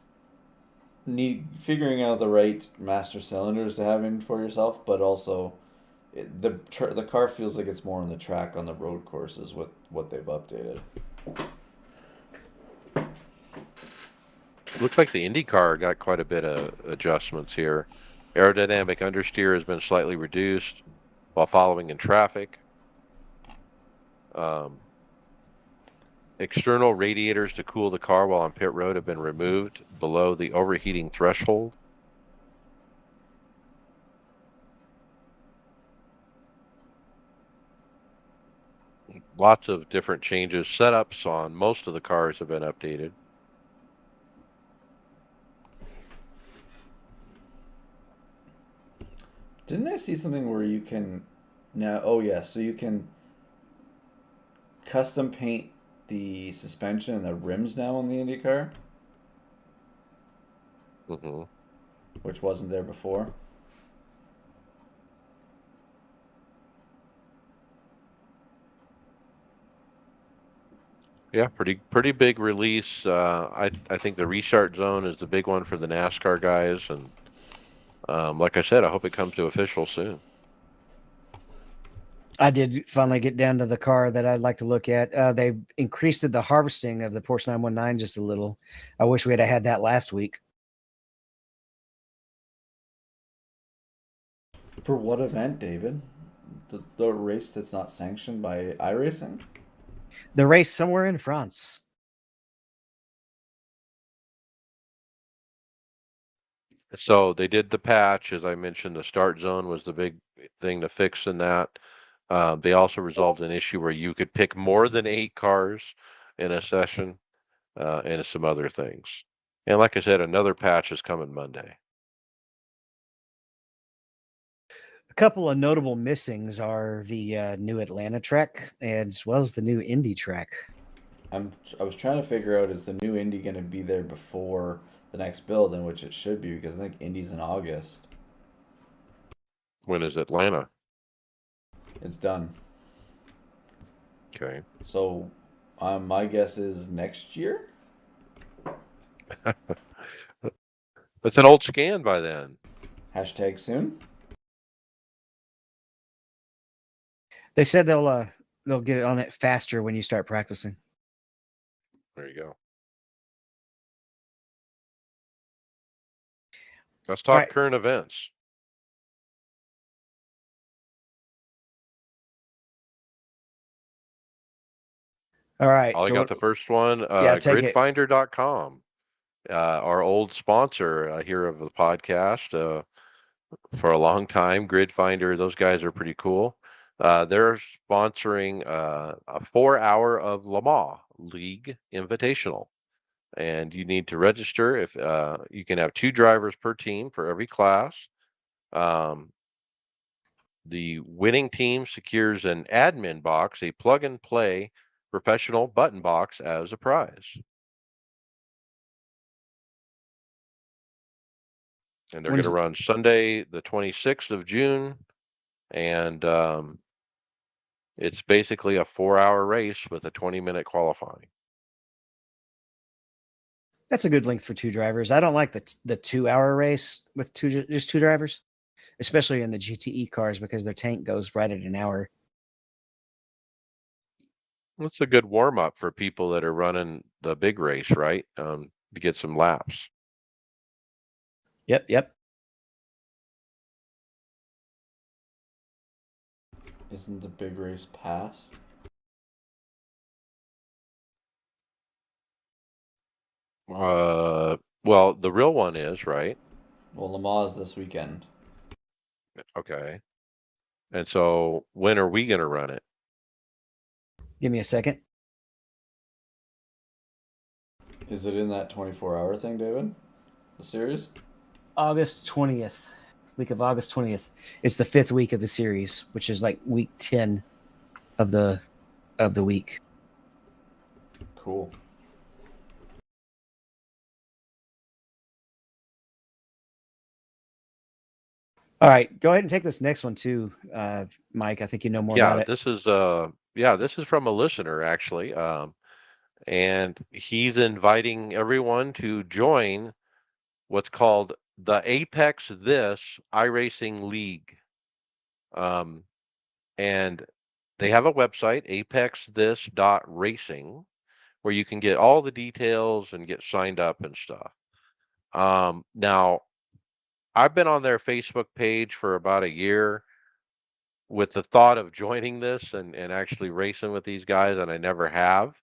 figuring out the right master cylinders to have in for yourself, but also the car feels like it's more on the track on the road courses with what they've updated. Looks like the IndyCar got quite a bit of adjustments here. Aerodynamic understeer has been slightly reduced while following in traffic. External radiators to cool the car while on pit road have been removed below the overheating threshold. Lots of different changes. Setups on most of the cars have been updated. Didn't I see something where you can now? Oh yeah, so you can custom paint the suspension and the rims now on the IndyCar, Mm-hmm. which wasn't there before. Yeah, pretty big release. I think the restart zone is the big one for the NASCAR guys, and like I said, I hope it comes to official soon. I did finally get down to the car that I'd like to look at. They increased the harvesting of the Porsche 919 just a little. I wish we had that last week. For what event, David? The race that's not sanctioned by iRacing? The race somewhere in France. So they did the patch, as I mentioned. The start zone was the big thing to fix in that. They also resolved an issue where you could pick more than 8 cars in a session, and some other things. And like I said, another patch is coming Monday. A couple of notable missings are the new Atlanta track as well as the new Indy track. I was trying to figure out, is the new Indy going to be there before the next build, in which it should be, because I think Indy's in August. When is Atlanta? It's done. Okay. So, my guess is next year. That's an old scan by then. Hashtag soon. They said they'll get it on it faster when you start practicing. There you go. Let's talk current events. All right. I So got the first one. yeah, take it. Gridfinder.com, our old sponsor here of the podcast for a long time. Gridfinder, those guys are pretty cool. They're sponsoring a 4 hour of Le Mans League Invitational. And you need to register. If you can have 2 drivers per team for every class. Um, the winning team secures an admin box, a plug and play professional button box as a prize. And they're going to When's run Sunday, the 26th of June. And it's basically a 4 hour race with a 20-minute qualifying. That's a good length for 2 drivers. I don't like the 2 hour race with just 2 drivers, especially in the GTE cars because their tank goes right at an hour. It's a good warm up for people that are running the big race, right? To get some laps. Yep. Isn't the big race past? Well, the real one is, right? Well, Le Mans this weekend. Okay. And so when are we going to run it? Give me a second. Is it in that 24-hour thing, David? The series? August 20th, week of August 20th. It's the 5th week of the series, which is like week 10 of the week. Cool. All right, go ahead and take this next one too, Mike. I think you know more about it. This is from a listener actually. And he's inviting everyone to join what's called the Apex This iRacing League. And they have a website, apexthis.racing, where you can get all the details and get signed up and stuff. Now, I've been on their Facebook page for about a year with the thought of joining this and actually racing with these guys, and I never have.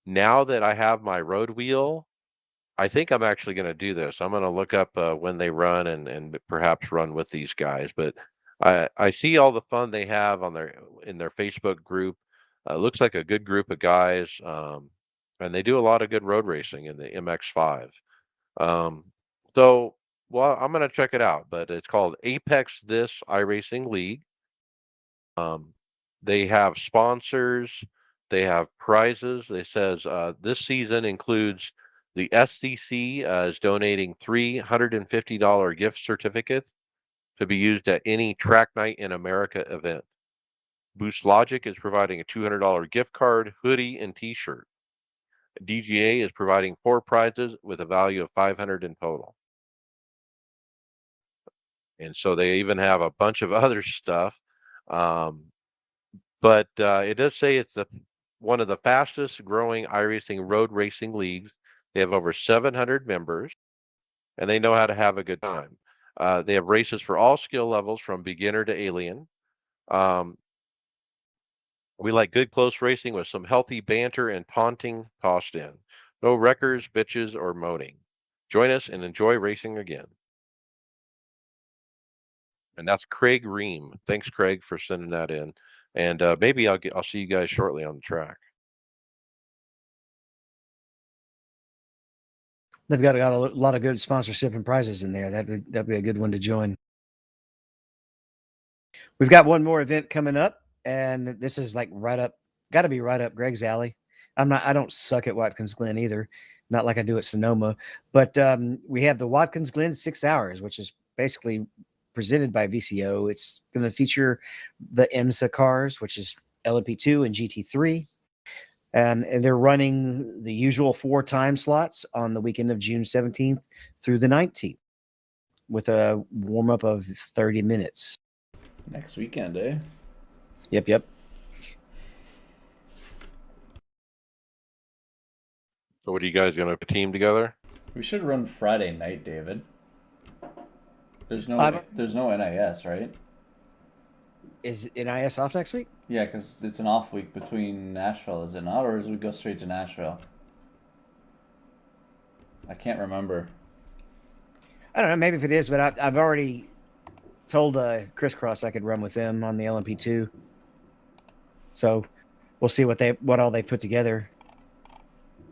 Now that I have my road wheel, I think I'm actually going to do this. I'm going to look up when they run and perhaps run with these guys. But I see all the fun they have in their Facebook group. Looks like a good group of guys, and they do a lot of good road racing in the MX5. Um, so, well, I'm going to check it out. But it's called Apex This iRacing League. They have sponsors. They have prizes. It says this season includes the SCC is donating $350 gift certificate to be used at any Track Night in America event. Boost Logic is providing a $200 gift card, hoodie, and T-shirt. DGA is providing 4 prizes with a value of $500 in total. And so they even have a bunch of other stuff. But it does say it's one of the fastest growing iRacing road racing leagues. They have over 700 members, and they know how to have a good time. They have races for all skill levels from beginner to alien. We like good close racing with some healthy banter and taunting tossed in. No wreckers, bitches, or moaning. Join us and enjoy racing again. And that's Craig Ream. Thanks, Craig, for sending that in. And maybe I'll see you guys shortly on the track. They've got a lot of good sponsorship and prizes in there. That'd be a good one to join. We've got one more event coming up, and this is like got to be right up Greg's alley. I don't suck at Watkins Glen either, not like I do at Sonoma, but we have the Watkins Glen 6 hours, which is basically presented by VCO. It's going to feature the IMSA cars, which is LMP2 and GT3. And they're running the usual 4 time slots on the weekend of June 17th through the 19th with a warm up of 30 minutes. Next weekend, eh? Yep. So what are you guys going to put a team together? We should run Friday night, David. There's no NIS, right? Is NIS off next week? Yeah, because it's an off week between Nashville, is it not? Or does we go straight to Nashville? I can't remember. I don't know. Maybe if it is, but I've already told Crisscross I could run with them on the LMP2. So we'll see what all they put together.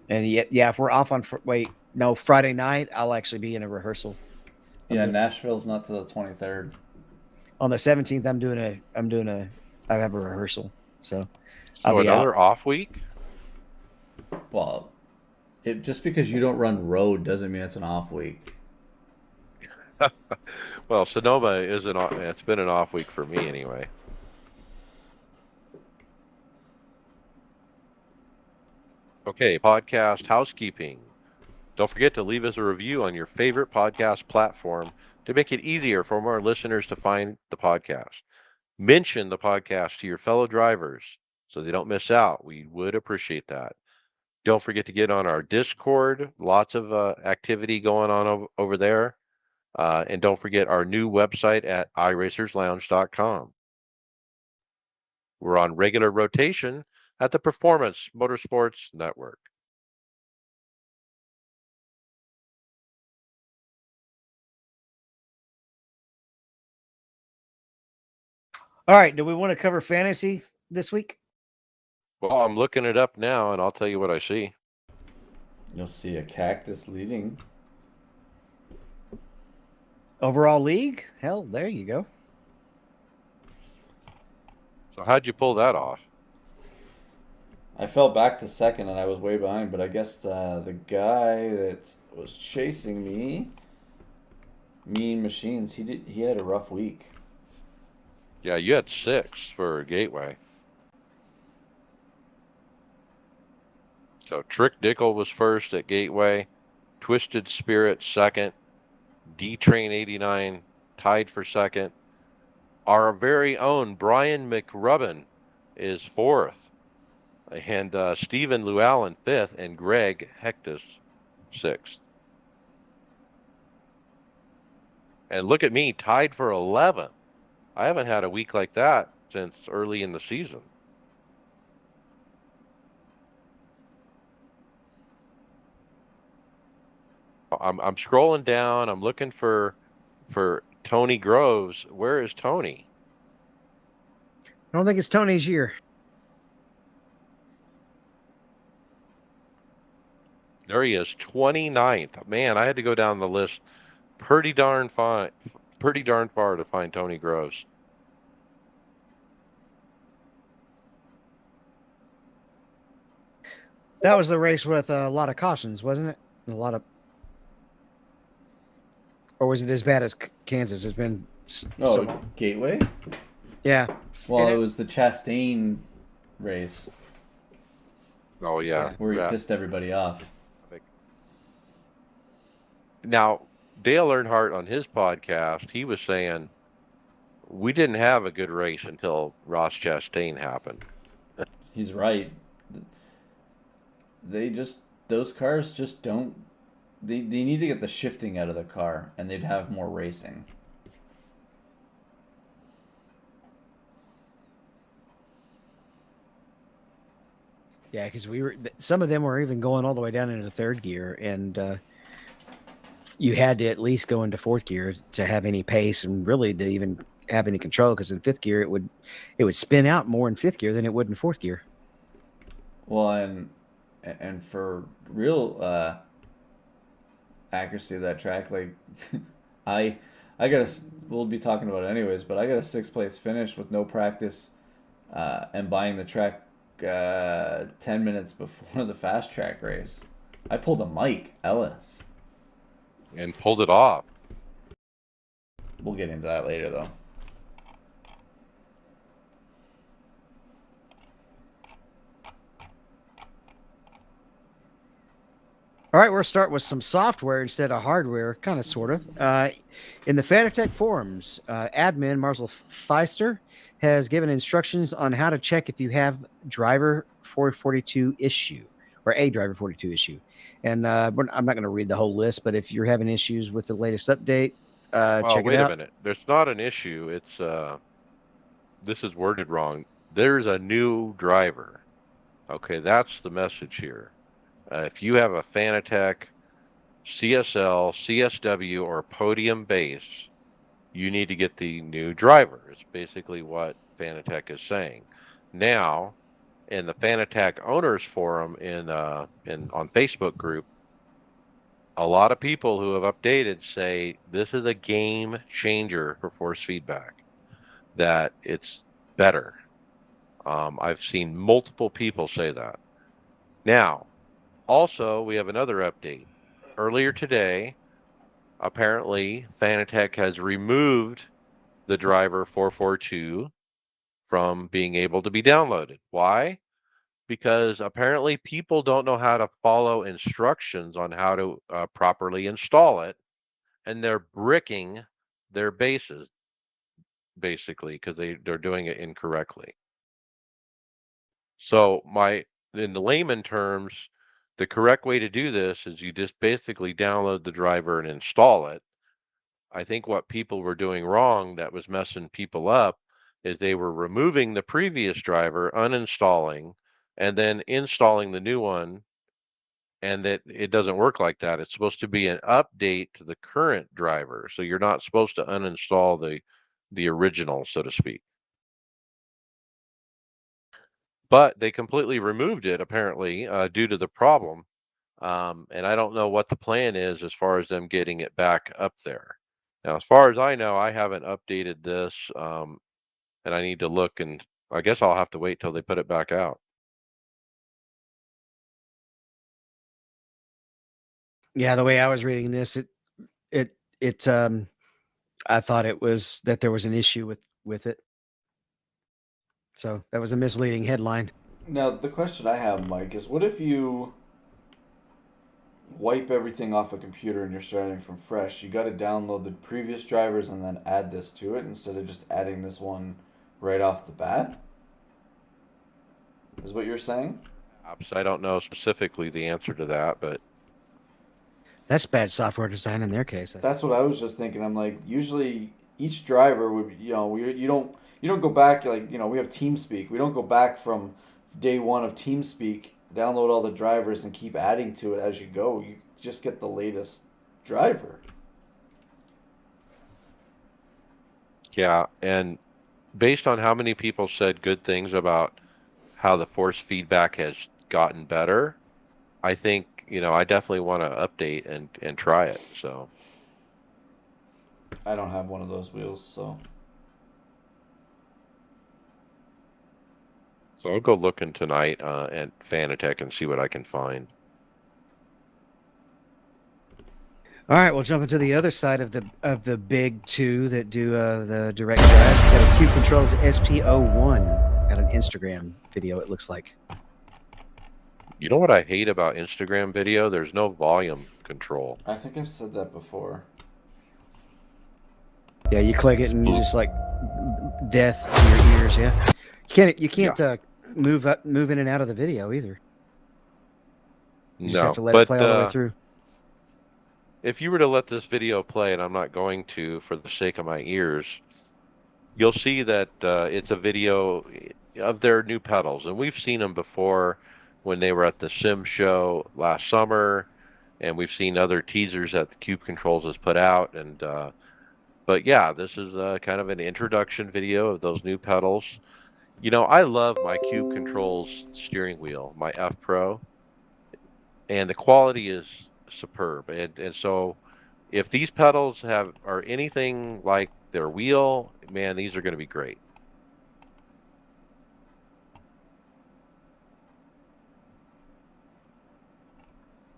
And yeah, if we're off on Friday night, I'll actually be in a rehearsal. Yeah, Nashville's not till the 23rd. On the 17th, I have a rehearsal. So I'll be another out. off week? Well, just because you don't run road doesn't mean it's an off week. Well, Sonoma it's been an off week for me anyway. Okay, podcast housekeeping. Don't forget to leave us a review on your favorite podcast platform to make it easier for more listeners to find the podcast. Mention the podcast to your fellow drivers so they don't miss out. We would appreciate that. Don't forget to get on our Discord. Lots of activity going on over there. And don't forget our new website at iRacersLounge.com. We're on regular rotation at the Performance Motorsports Network. All right. Do we want to cover fantasy this week? Well, I'm looking it up now, and I'll tell you what I see. You'll see a cactus leading. Overall league? Hell, there you go. So how'd you pull that off? I fell back to second and I was way behind, but I guess the guy that was chasing me, Mean Machines, he had a rough week. Yeah, you had 6 for Gateway. So Trick Dickel was first at Gateway, Twisted Spirit second, D-Train 89 tied for second. Our very own Brian McRubbin is fourth, and Stephen Llewellyn fifth, and Greg Hectus sixth. And look at me, tied for 11th. I haven't had a week like that since early in the season. I'm scrolling down. I'm looking for Tony Groves. Where is Tony? I don't think it's Tony's year. There he is, 29th. Man, I had to go down the list pretty darn far to find Tony Groves. That was the race with a lot of cautions, wasn't it? Or was it as bad as Kansas? It's been Gateway? Yeah. Well, it was the Chastain race. Oh, yeah. Where he pissed everybody off. Now, Dale Earnhardt on his podcast, he was saying we didn't have a good race until Ross Chastain happened. He's right. Those cars just don't. They need to get the shifting out of the car, and they'd have more racing. Yeah, because some of them were even going all the way down into third gear, and you had to at least go into fourth gear to have any pace and really to even have any control. Because in fifth gear, it would spin out more in fifth gear than it would in fourth gear. Well, and for real accuracy of that track, like we'll be talking about it anyways, but I got a 6th place finish with no practice and buying the track 10 minutes before the fast track race. I pulled a Mike Ellis. And pulled it off. We'll get into that later, though. All right, we'll start with some software instead of hardware, kind of, sort of. In the Fanatec forums, admin Marcel Feister has given instructions on how to check if you have driver 442 issue or a driver 42 issue. And I'm not going to read the whole list, but if you're having issues with the latest update, check it out. Wait a minute. There's not an issue. It's this is worded wrong. There's a new driver. Okay, that's the message here. If you have a Fanatec, CSL, CSW, or Podium base, you need to get the new driver. It's basically what Fanatec is saying. Now, in the Fanatec owners forum in on Facebook group, a lot of people who have updated say this is a game changer for force feedback, that it's better. I've seen multiple people say that. Now, also, we have another update. Earlier today, apparently, Fanatec has removed the driver 442 from being able to be downloaded. Why? Because apparently people don't know how to follow instructions on how to properly install it, and they're bricking their bases basically because they're doing it incorrectly. So in the layman terms, the correct way to do this is you just basically download the driver and install it. I think what people were doing wrong that was messing people up is they were removing the previous driver, uninstalling, and then installing the new one, and that it doesn't work like that. It's supposed to be an update to the current driver. So you're not supposed to uninstall the original, so to speak. But they completely removed it apparently due to the problem. And I don't know what the plan is as far as them getting it back up there. Now, as far as I know, I haven't updated this, and I need to look, and I guess I'll have to wait till they put it back out. Yeah, the way I was reading this, it I thought it was that there was an issue with it. So that was a misleading headline. Now, the question I have, Mike, is what if you wipe everything off a computer and you're starting from fresh? You got to download the previous drivers and then add this to it instead of just adding this one right off the bat? Is what you're saying? I don't know specifically the answer to that, but That's bad software design in their case. That's what I was just thinking. I'm like, usually each driver would, you don't go back like, we have TeamSpeak. We don't go back from day one of TeamSpeak, download all the drivers and keep adding to it as you go. You just get the latest driver. yeah, and based on how many people said good things about how the force feedback has gotten better, I think, I definitely want to update and try it. I don't have one of those wheels, so So I'll go looking tonight at Fanatec and see what I can find. All right, we'll jump into the other side of the big two that do the direct drive. We've got a Q Controls SP01. Got an Instagram video, it looks like. You know what I hate about Instagram video? There's no volume control. I think I've said that before. Yeah, you click it and you just like death in your ears. Yeah, you can't move in and out of the video either. You just have to let it play all the way through. If you were to let this video play, and I'm not going to for the sake of my ears, you'll see that it's a video of their new pedals. And we've seen them before when they were at the Sim show last summer, and we've seen other teasers that the Cube Controls has put out. And but yeah, this is kind of an introduction video of those new pedals. I love my Cube Controls steering wheel, my F Pro, and the quality is superb. And so if these pedals are anything like their wheel, man, these are going to be great.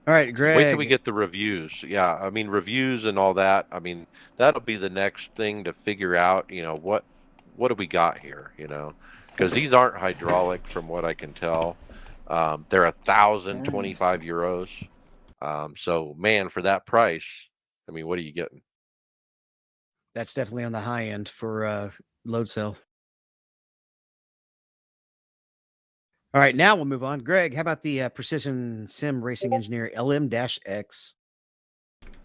All right, Greg. Wait till we get the reviews. Yeah, I mean reviews and all that. I mean that'll be the next thing to figure out. What do we got here? Because these aren't hydraulic from what I can tell. They're 1,025 euros. So man, for that price, I mean, what are you getting? That's definitely on the high end for load cell. All right, now we'll move on. Greg, how about the Precision Sim Racing Engineer LM-X?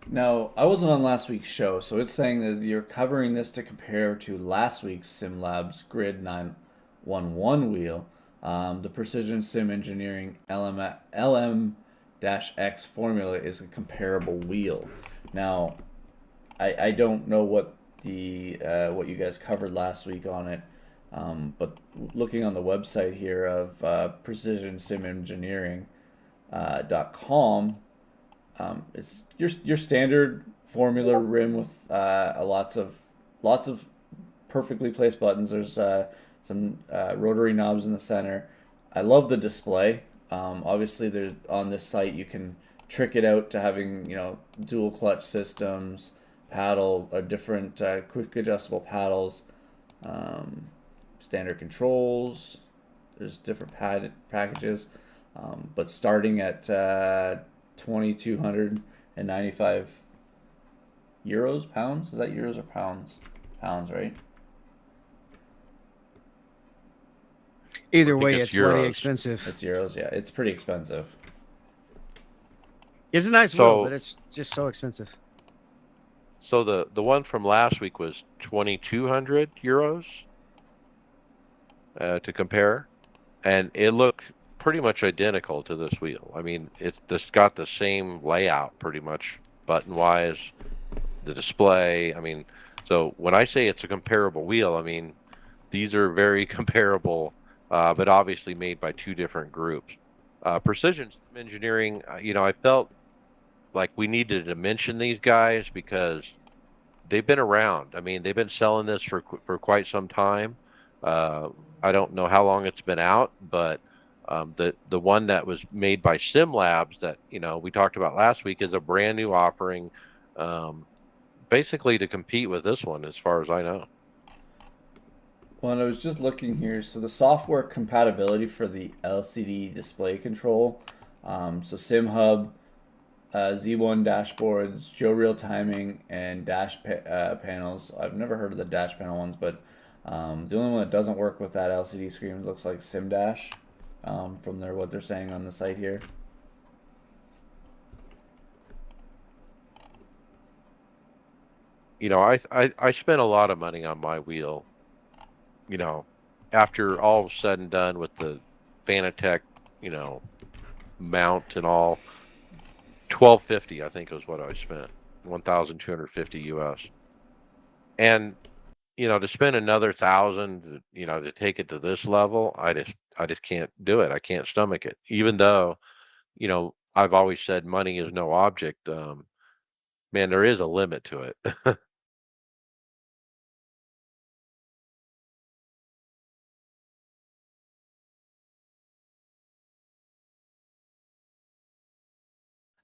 Now, I wasn't on last week's show, so it's saying that you're covering this to compare to last week's SimLabs Grid 911 wheel. The Precision Sim Engineering LM-X formula is a comparable wheel. Now, I don't know what you guys covered last week on it, but looking on the website here of Precision Sim Engineering .com. It's your standard formula rim with lots of perfectly placed buttons. There's some rotary knobs in the center. I love the display. Obviously, there on this site you can trick it out to having dual clutch systems, different quick adjustable paddles, um, standard controls. There's different packages, but starting at 2,295 euros, pounds. Is that euros or pounds? Pounds, right? I Either think way, it's it's bloody euros. expensive. It's euros. Yeah, it's pretty expensive. It's a nice wheel, but So it's just so expensive. so the one from last week was 2,200 euros to compare, and it looked pretty much identical to this wheel. I mean, it's got the same layout pretty much button wise, the display. I mean, so when I say it's a comparable wheel, I mean these are very comparable, but obviously made by two different groups. Precision Engineering, I felt like we needed to mention these guys because they've been around. I mean, they've been selling this for quite some time. Uh, I don't know how long it's been out, but the one that was made by Sim Labs that we talked about last week is a brand new offering, um, basically to compete with this one, as far as I know. Well, and I was just looking here. So the software compatibility for the LCD display control. So SimHub, Z1 dashboards, Joe Real timing, and panels. I've never heard of the dash panel ones, but the only one that doesn't work with that LCD screen looks like SimDash, from what they're saying on the site here. I spent a lot of money on my wheel. You know, After all was said and done with the Fanatec, you know, mount and all, 1,250 I think was what I spent, 1,250 US. And to spend another thousand, to take it to this level, I just can't do it. I can't stomach it. Even though, I've always said money is no object. Man, there is a limit to it.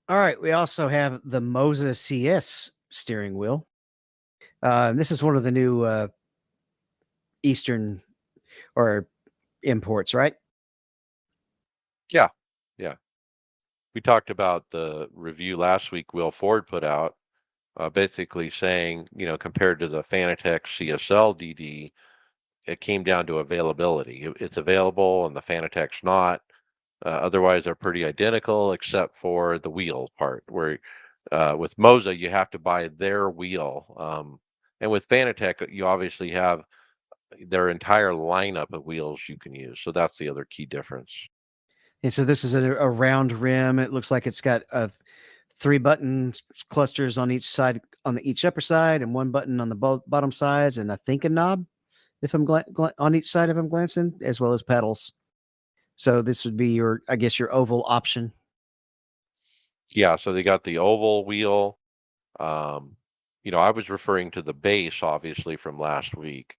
All right, we also have the Moza CS steering wheel. This is one of the new Eastern or imports, right? Yeah, yeah. We talked about the review last week Will Ford put out, basically saying, compared to the Fanatec CSL DD, it came down to availability. It's available and the Fanatec's not. Otherwise, they're pretty identical except for the wheel part, where with Moza, you have to buy their wheel. And with Fanatec, you obviously have their entire lineup of wheels you can use. So that's the other key difference. And so this is a round rim. It looks like it's got three button clusters on each side, on each upper side, and one button on the bottom sides, and I think a knob if I'm on each side if I'm glancing, as well as pedals. So this would be I guess, your oval option. Yeah, so they got the oval wheel. Um, I was referring to the base, obviously, from last week,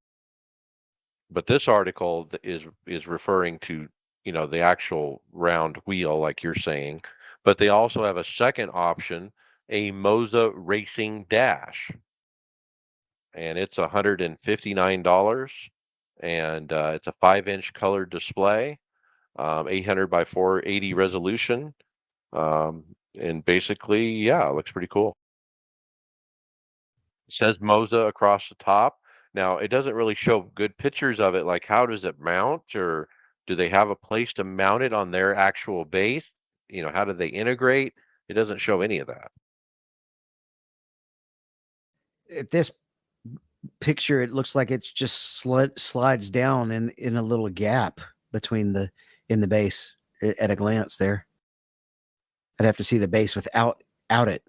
but this article is referring to, the actual round wheel, like you're saying. But they also have a second option, a Moza Racing Dash, and it's $159, and it's a 5-inch color display, 800 by 480 resolution, um, and basically, yeah, it looks pretty cool. It says Moza across the top. Now, it doesn't really show good pictures of it. Like, how does it mount, or do they have a place to mount it on their actual base? How do they integrate? It doesn't show any of that. at this picture, it looks like it's just slides down in a little gap between the base at a glance there. I'd have to see the base without it.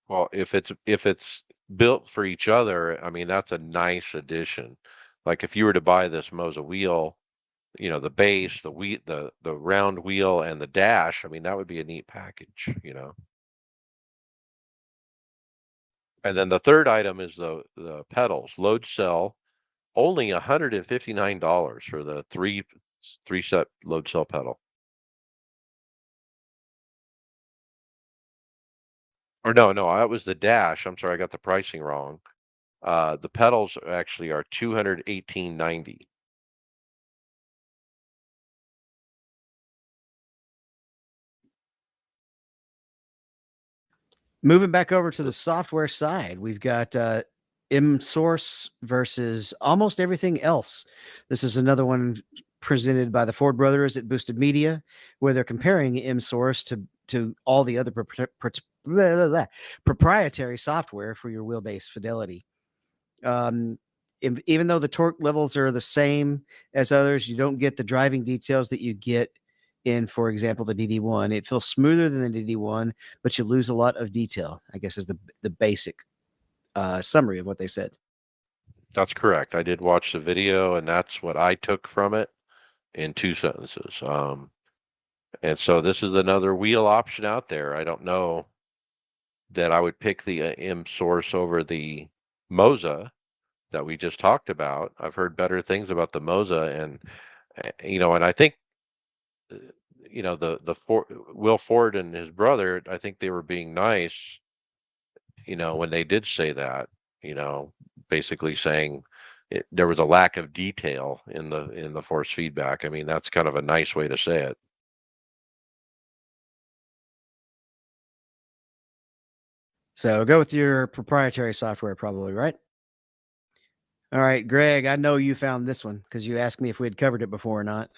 Well, if it's built for each other, I mean that's a nice addition. Like if you were to buy this Moza wheel, the base, the round wheel, and the dash, I mean that would be a neat package. And then the third item is the pedals, load cell, only $159 for the three set load cell pedal. Or no, that was the dash. I'm sorry, I got the pricing wrong. The pedals actually are 218.90. Moving back over to the software side, we've got M-Source versus almost everything else. This is another one presented by the Ford brothers at Boosted Media, where they're comparing M-Source to all the other proprietary software for your wheelbase fidelity. Even though the torque levels are the same as others, you don't get the driving details that you get in, for example, the DD1. It feels smoother than the DD1, but you lose a lot of detail, I guess, is the basic summary of what they said. That's correct. I did watch the video, and that's what I took from it in two sentences. And so this is another wheel option out there. I don't know that I would pick the M Source over the Moza that we just talked about. I've heard better things about the Moza, and I think uh, Will Ford and his brother, I think they were being nice, when they did say that, you know, basically saying there was a lack of detail in the force feedback. I mean, that's kind of a nice way to say it. So go with your proprietary software, probably, right? All right, Greg, I know you found this one because you asked me if we had covered it before or not.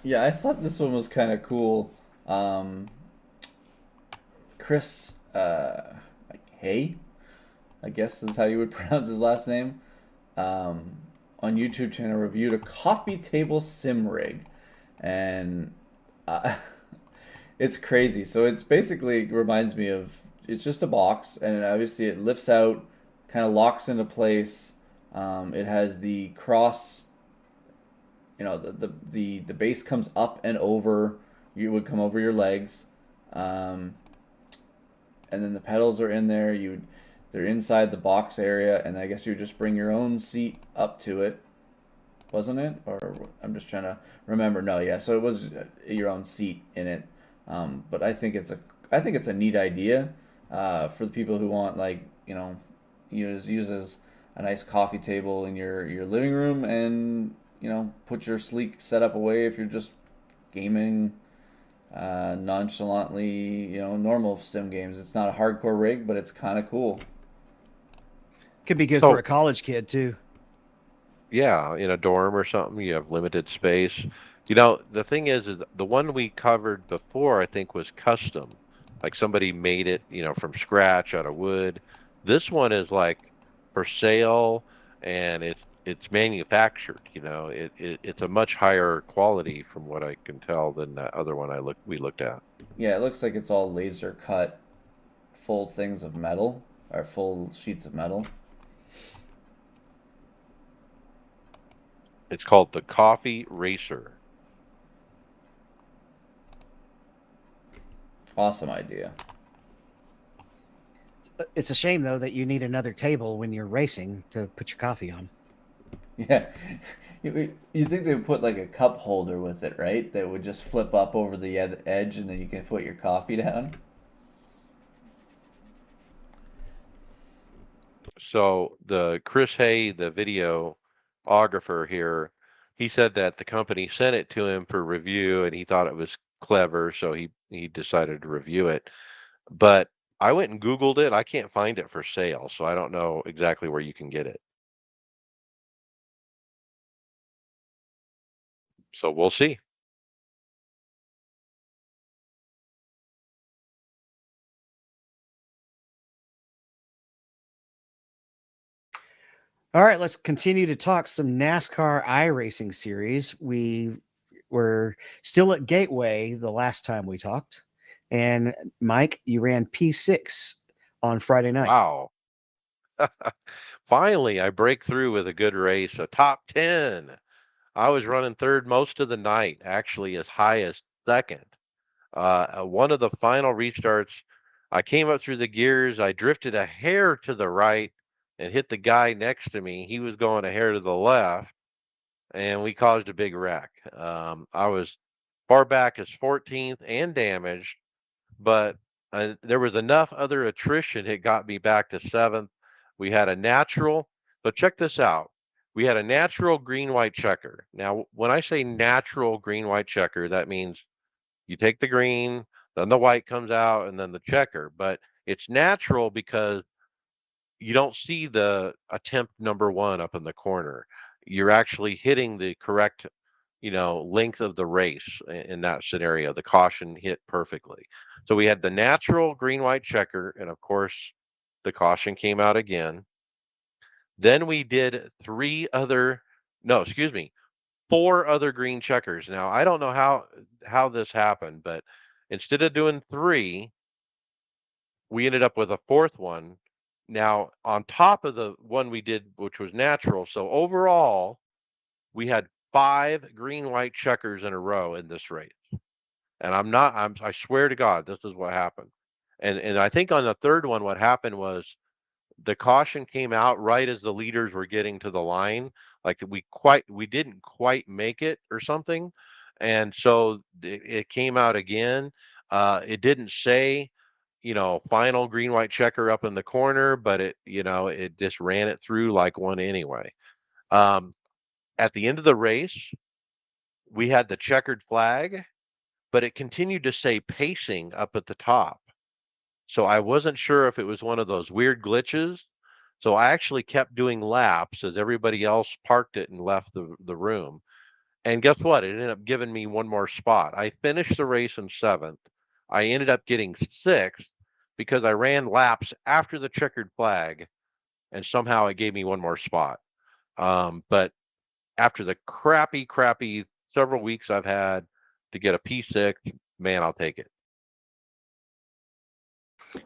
Yeah, I thought this one was kind of cool. Um, Chris, Hay, I guess is how you would pronounce his last name. Um, on YouTube channel reviewed a coffee table sim rig, and uh, it's crazy. So it's basically reminds me of it's just a box, and obviously it lifts out, kind of locks into place. It has the cross, the base comes up and over. You would come over your legs, um, and then the pedals are in there. They're inside the box area, and I guess you just bring your own seat up to it, wasn't it? Or I'm just trying to remember. No, yeah. So it was your own seat in it. But I think it's a neat idea for the people who want use as a nice coffee table in your living room, and put your sleek setup away if you're just gaming nonchalantly, normal sim games. It's not a hardcore rig, but it's kind of cool. Could be good for So a college kid too. yeah, in a dorm or something, you have limited space. The thing is the one we covered before, I think, was custom. Like somebody made it, from scratch out of wood. This one is like for sale, and it's manufactured. It's a much higher quality from what I can tell than that other one we looked at. Yeah, it looks like it's all laser cut, full things of metal, or full sheets of metal. It's called the Coffee Racer. Awesome idea. It's a shame though that you need another table when you're racing to put your coffee on. Yeah. You think they would put like a cup holder with it, right? That would just flip up over the edge, and then you can put your coffee down. So the Chris Hay, the videographer here, he said that the company sent it to him for review and he thought it was clever, so he decided to review it. But I went and Googled it. I can't find it for sale, so I don't know exactly where you can get it. So we'll see. All right, let's continue to talk some NASCAR iRacing series. We were still at Gateway the last time we talked. And Mike, you ran P6 on Friday night. Wow. Finally, I break through with a good race, a top 10. I was running third most of the night, actually as high as second. One of the final restarts, I came up through the gears. I drifted a hair to the right and hit the guy next to me. He was going a hair to the left, and we caused a big wreck. I was far back as 14th and damaged, but there was enough other attrition. It got me back to seventh. We had a natural, but check this out. We had a natural green white checker. Now, when I say natural green white checker, that means you take the green, then the white comes out, and then the checker. But it's natural because you don't see the attempt number one up in the corner. You're actually hitting the correct, length of the race in that scenario. The caution hit perfectly. So we had the natural green white checker, and of course, the caution came out again. Then we did no, excuse me, four other green checkers. Now I don't know how this happened, but instead of doing three, we ended up with a fourth one. Now on top of the one we did, which was natural. So overall, we had five green white checkers in a row in this race. And I swear to God, this is what happened. And I think on the third one, what happened was the caution came out right as the leaders were getting to the line. Like we didn't quite make it or something. And so it came out again. It didn't say, final green white checker up in the corner, but it just ran it through like one anyway. At the end of the race, we had the checkered flag, but it continued to say pacing up at the top. So I wasn't sure if it was one of those weird glitches. So I actually kept doing laps as everybody else parked it and left the room. And guess what? It ended up giving me one more spot. I finished the race in seventh. I ended up getting sixth because I ran laps after the checkered flag, and somehow it gave me one more spot. But after the crappy several weeks I've had to get a P6, man, I'll take it.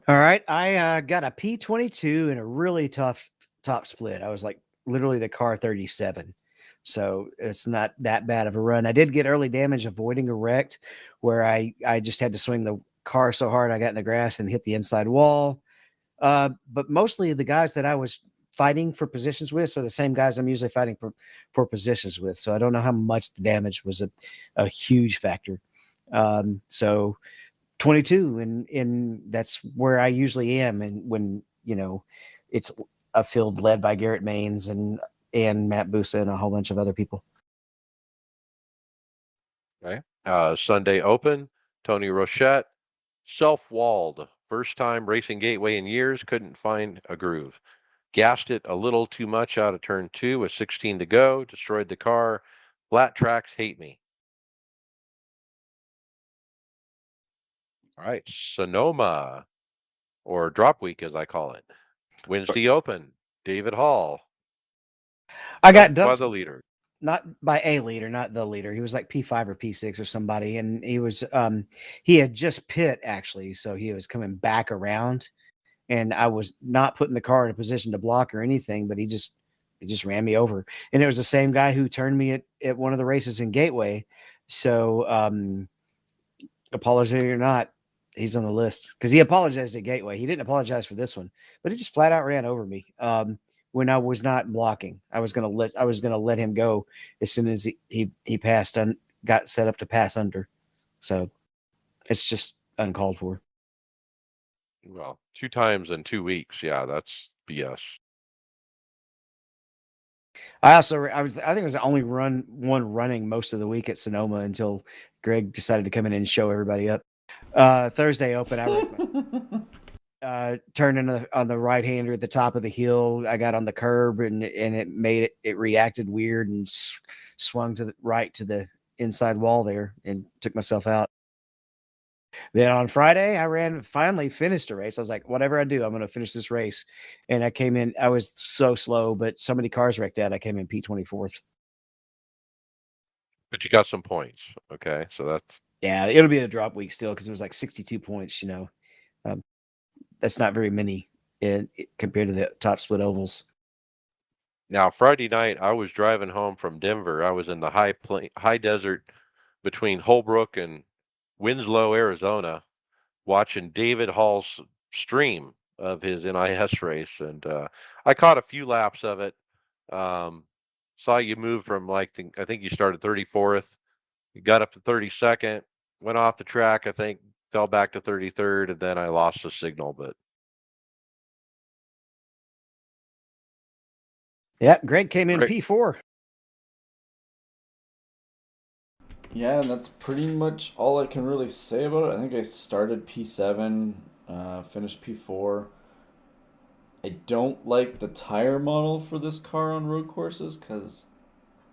All right. I got a P22 in a really tough top split. I was like literally the car 37. So it's not that bad of a run. I did get early damage avoiding a wreck where I just had to swing the car so hard I got in the grass and hit the inside wall. But mostly the guys that I was fighting for positions with are the same guys I'm usually fighting for positions with. So I don't know how much the damage was a huge factor. So 22 and that's where I usually am. And when, it's a field led by Garrett Maines and Matt Busa and a whole bunch of other people. Okay. Sunday Open, Tony Rochette, self-walled. First time racing Gateway in years, couldn't find a groove. Gassed it a little too much out of turn two with 16 to go, destroyed the car. Flat tracks hate me. All right. Sonoma, or Drop Week as I call it. Wednesday Open, David Hall. I got By dumped the leader. not by a leader, not the leader. He was like P5 or P6 or somebody. And he had just pit actually. So he was coming back around and I was not putting the car in a position to block or anything, but he just ran me over. And it was the same guy who turned me at one of the races in Gateway. So, apology or not, he's on the list because he apologized at Gateway. He didn't apologize for this one, but he just flat out ran over me. When I was not blocking, I was gonna let him go as soon as he passed and got set up to pass under. So it's just uncalled for. Well, 2 times in 2 weeks. Yeah, that's BS. I think it was the only one running most of the week at Sonoma until Greg decided to come in and show everybody up. Thursday Open, I turned on the right hander at the top of the hill. I got on the curb and it reacted weird and swung to the right to the inside wall there and took myself out. Then on Friday, I finally finished a race. I was like, whatever I do, I'm going to finish this race. And I came in, I was so slow, but so many cars wrecked out. I came in P24th. But you got some points. Okay. So that's Yeah, it'll be a drop week still because it was like 62 points, you know. That's not very many compared to the top split ovals. now Friday night. I was driving home from Denver. I was in the high desert between Holbrook and Winslow, Arizona, watching David Hall's stream of his NIS race, and I caught a few laps of it. Um, saw you move from I think you started 34th, you got up to 32nd, went off the track. I think fell back to 33rd, and then I lost the signal. But Yeah, Greg came in great, P4. Yeah, and that's pretty much all I can really say about it. I think I started P7, finished P4. I don't like the tire model for this car on road courses because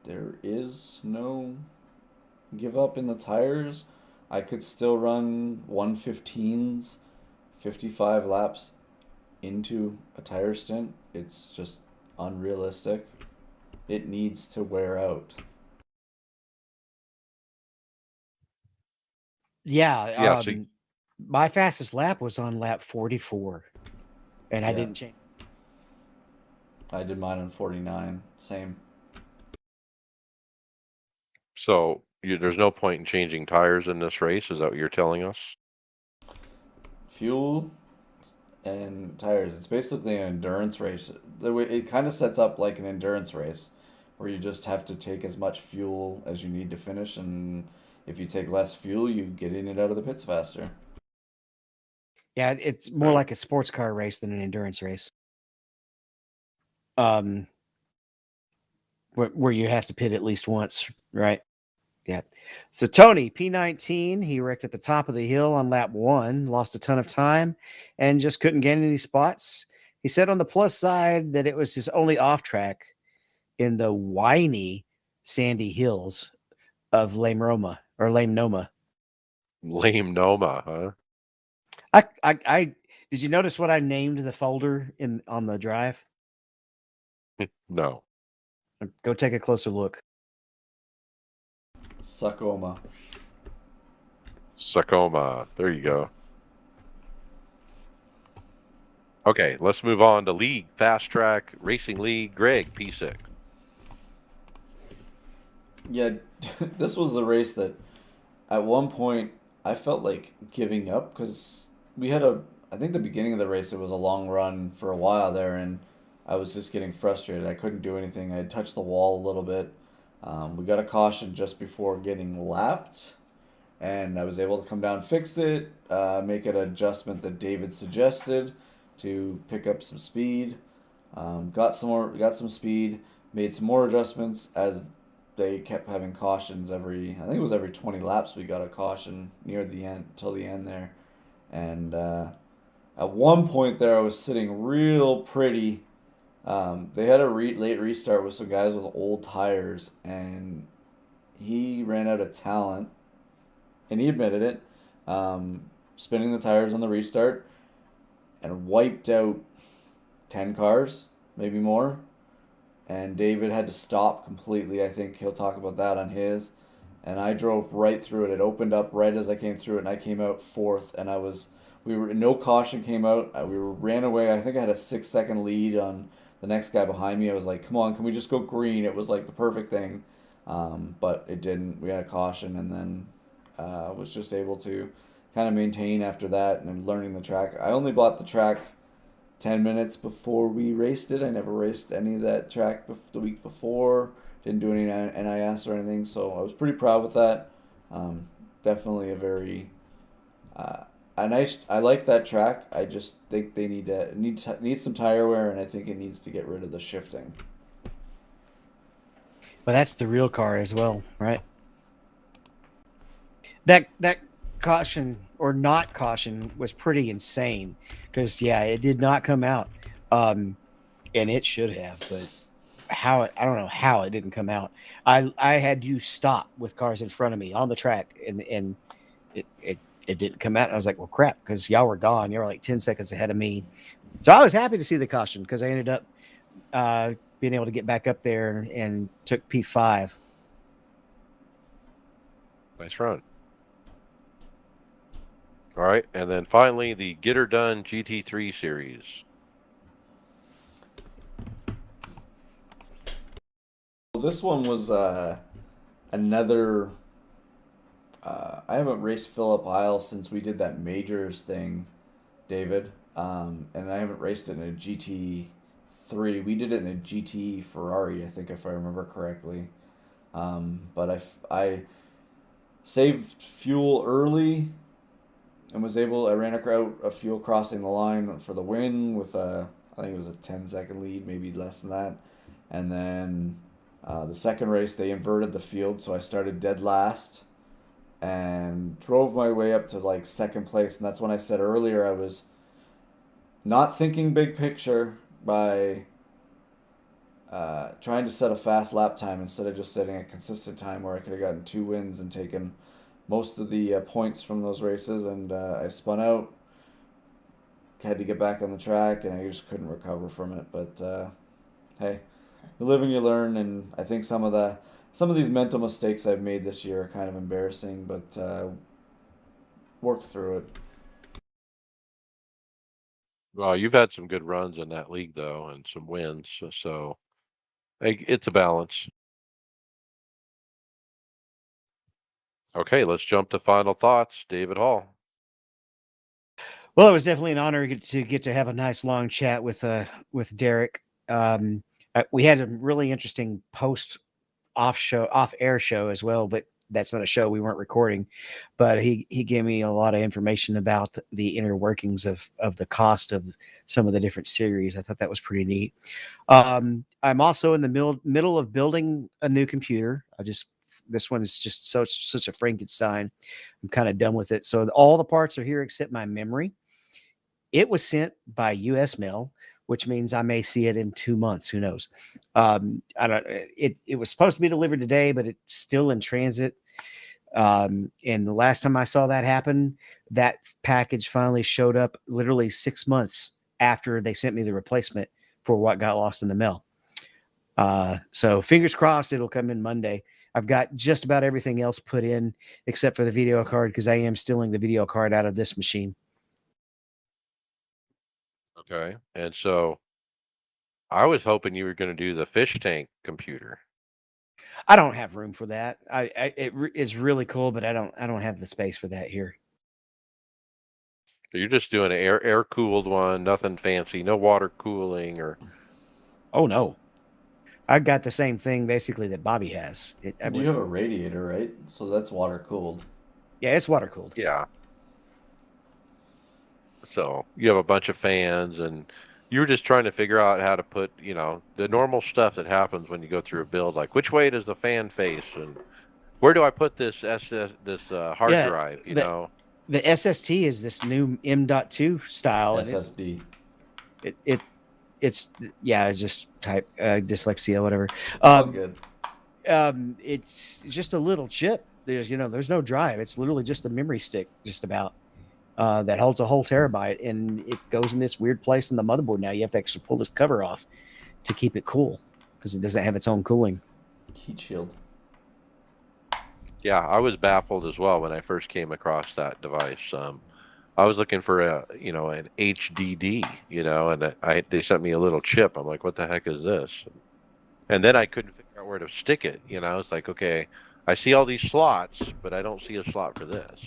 there is no give up in the tires. I could still run 115s, 55 laps into a tire stint. It's just unrealistic. It needs to wear out. yeah. Yeah, So my fastest lap was on lap 44, and I Yeah, didn't change. I did mine on 49. Same. there's no point in changing tires in this race. Is that what you're telling us? Fuel and tires. It's basically an endurance race. It kind of sets up like an endurance race where you just have to take as much fuel as you need to finish, and if you take less fuel, you get in and out of the pits faster. Yeah, it's more Right. like a sports car race than an endurance race. Um, where you have to pit at least once, right? Yeah. So Tony, P19, he wrecked at the top of the hill on lap 1, lost a ton of time, and just couldn't gain any spots. He said on the plus side that it was his only off track in the whiny sandy hills of Lame Noma. Lame Noma, huh? I did you notice what I named the folder on the drive? No. Go take a closer look. Suckoma. Sakoma. There you go. Okay, let's move on to League Fast Track Racing League. Greg P6. Yeah, this was the race that at one point I felt like giving up because we had I think the beginning of the race, it was a long run for a while there, and I was just getting frustrated. I couldn't do anything. I had touched the wall a little bit. We got a caution just before getting lapped, and I was able to come down, fix it, make an adjustment that David suggested to pick up some speed. Got some speed, made some more adjustments as they kept having cautions I think it was every 20 laps we got a caution near the end, till the end there. And at one point there, I was sitting real pretty. They had a late restart with some guys with old tires, and he ran out of talent, and he admitted it. Spinning the tires on the restart and wiped out 10 cars, maybe more. And David had to stop completely. I think he'll talk about that on his. And I drove right through it. It opened up right as I came through it, and I came out fourth. And we were no caution came out. Ran away. I think I had a 6 second lead on the next guy behind me. I was like, come on, can we just go green? It was like the perfect thing, but it didn't. We had a caution, and then was just able to kind of maintain after that and learning the track. I only bought the track 10 minutes before we raced it. I never raced any of that track the week before. Didn't do any NIS or anything, so I was pretty proud with that. Definitely a very a nice. I like that track. I just think they need some tire wear, and I think it needs to get rid of the shifting. But that's the real car as well, right? That caution or not caution was pretty insane because yeah, it did not come out, and it should have, but I don't know how it didn't come out. I had you stop with cars in front of me on the track, and it it didn't come out. I was like, well, crap, because y'all were gone. You were like 10 seconds ahead of me. So I was happy to see the caution because I ended up being able to get back up there and took P5. Nice run. All right, and then finally the Get Her Done GT3 series. Well, this one was another. I haven't raced Phillip Isle since we did that majors thing, David, and I haven't raced it in a GT3. We did it in a GT Ferrari, I think, if I remember correctly. But I saved fuel early and was able. I ran out a fuel crossing the line for the win with I think it was a 10-second lead, maybe less than that. And then the second race they inverted the field, so I started dead last and drove my way up to like second place. And that's when I said earlier I was not thinking big picture by trying to set a fast lap time instead of just setting a consistent time where I could have gotten 2 wins and taken most of the points from those races. And I spun out, had to get back on the track, and I just couldn't recover from it. But hey, you live and you learn, and I think some of these mental mistakes I've made this year are kind of embarrassing, but work through it. Well, you've had some good runs in that league though, and some wins, so it's a balance. Okay, let's jump to final thoughts. David Hall. Well, it was definitely an honor to get to have a nice long chat with Derek. We had a really interesting off air show as well, but that's not a show, we weren't recording. But he gave me a lot of information about the inner workings of the cost of some of the different series. I thought that was pretty neat. I'm also in the middle of building a new computer. This one is just such a Frankenstein. I'm kind of done with it. So all the parts are here except my memory. It was sent by U.S. mail, which means I may see it in 2 months. Who knows? I don't. It was supposed to be delivered today, but it's still in transit. And the last time I saw that happen, that package finally showed up literally 6 months after they sent me the replacement for what got lost in the mail. So fingers crossed it'll come in Monday. I've got just about everything else put in except for the video card because I am stealing the video card out of this machine. Okay, and so I was hoping you were going to do the fish tank computer. I don't have room for that. It is really cool, but I don't have the space for that here. So you're just doing an air cooled one, nothing fancy, no water cooling or. Oh no, I got the same thing basically that Bobby has. You have a radiator, right? So that's water cooled. Yeah, it's water cooled. Yeah. So you have a bunch of fans, and you were just trying to figure out how to put, the normal stuff that happens when you go through a build, like which way does the fan face, and where do I put this hard drive? The SST is this new M.2 style. SSD. It's just type dyslexia, whatever. Good. It's just a little chip. There's no drive. It's literally just a memory stick, just about. That holds a whole terabyte, and it goes in this weird place in the motherboard. Now you have to actually pull this cover off to keep it cool because it doesn't have its own cooling. Heat shield. Yeah, I was baffled as well when I first came across that device. I was looking for an HDD, and they sent me a little chip. I'm like, what the heck is this? And then I couldn't figure out where to stick it. It's like, okay, I see all these slots, but I don't see a slot for this.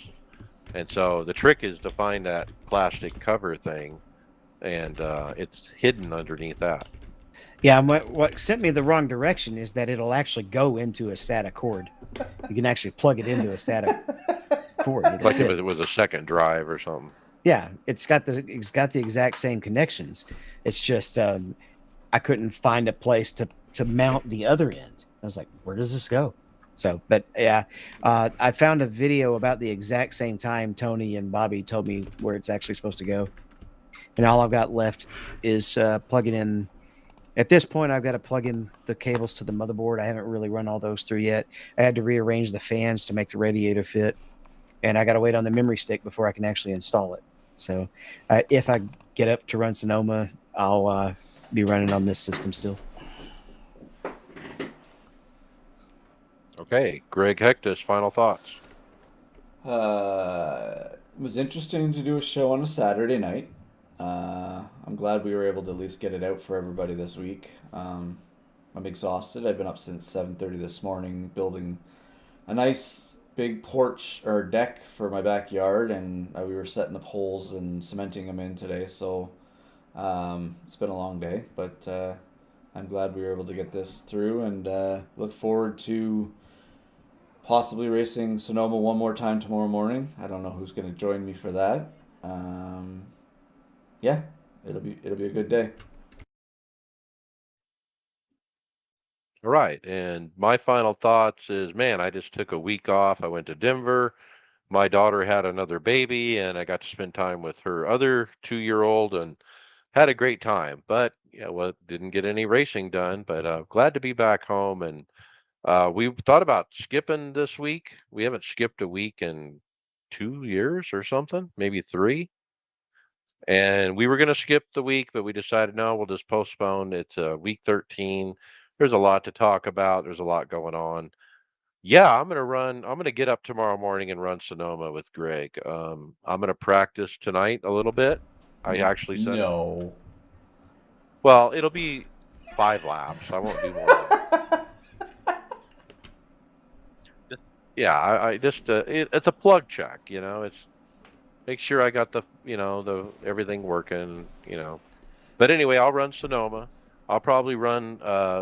And so the trick is to find that plastic cover thing, and it's hidden underneath that. Yeah, and what sent me the wrong direction is that it'll actually go into a SATA cord. You can actually plug it into a SATA cord. Like if it was a second drive or something. Yeah, it's got the exact same connections. It's just I couldn't find a place to mount the other end. I was like, where does this go? So, but yeah, I found a video about the exact same time Tony and Bobby told me where it's actually supposed to go. And all I've got left is plugging in. At this point, I've got to plug in the cables to the motherboard. I haven't really run all those through yet. I had to rearrange the fans to make the radiator fit. and I got to wait on the memory stick before I can actually install it. So if I get up to run Sonoma, I'll be running on this system still. Okay, Greg Hectus, final thoughts. It was interesting to do a show on a Saturday night. I'm glad we were able to at least get it out for everybody this week. I'm exhausted. I've been up since 7:30 this morning building a nice big porch or deck for my backyard, and we were setting the poles and cementing them in today. So it's been a long day, but I'm glad we were able to get this through, and look forward to possibly racing Sonoma one more time tomorrow morning. I don't know who's going to join me for that. Um, yeah, it'll be a good day. All right, and my final thoughts is, man, I just took a week off. I went to Denver. My daughter had another baby, and I got to spend time with her other 2-year-old and had a great time. But yeah, well, didn't get any racing done. But glad to be back home. And we thought about skipping this week. We haven't skipped a week in 2 years or something, maybe 3. And we were going to skip the week, but we decided no, we'll just postpone. It's week 13. There's a lot to talk about. There's a lot going on. Yeah, I'm gonna get up tomorrow morning and run Sonoma with Greg. I'm gonna practice tonight a little bit. I actually said it. No. Well, it'll be 5 laps. I won't do more than. Yeah, I just it's a plug check. It's make sure I got the everything working. But anyway, I'll run Sonoma. I'll probably run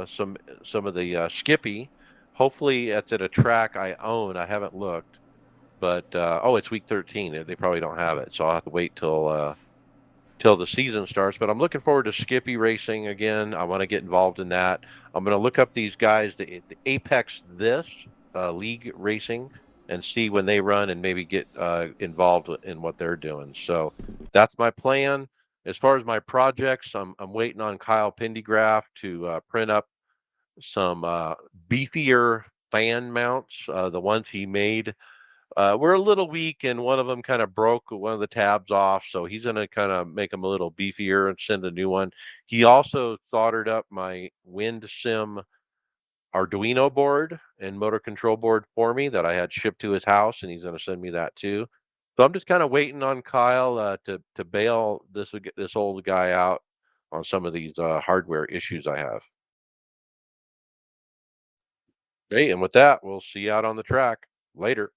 some of the Skippy. Hopefully, it's at a track I own. I haven't looked. But oh, it's week 13. They probably don't have it, so I'll have to wait till the season starts. But I'm looking forward to Skippy racing again. I want to get involved in that. I'm going to look up these guys, the Apex this league racing, and see when they run and maybe get involved in what they're doing. So that's my plan. As far as my projects, I'm waiting on Kyle Pendergraph to print up some beefier fan mounts, the ones he made. We're a little weak, and one of them kind of broke one of the tabs off, so he's going to kind of make them a little beefier and send a new one. He also soldered up my Wind Sim Arduino board and motor control board for me that I had shipped to his house, and he's going to send me that too. So I'm just kind of waiting on Kyle to bail this old guy out on some of these hardware issues I have. Okay, and with that, we'll see you out on the track later.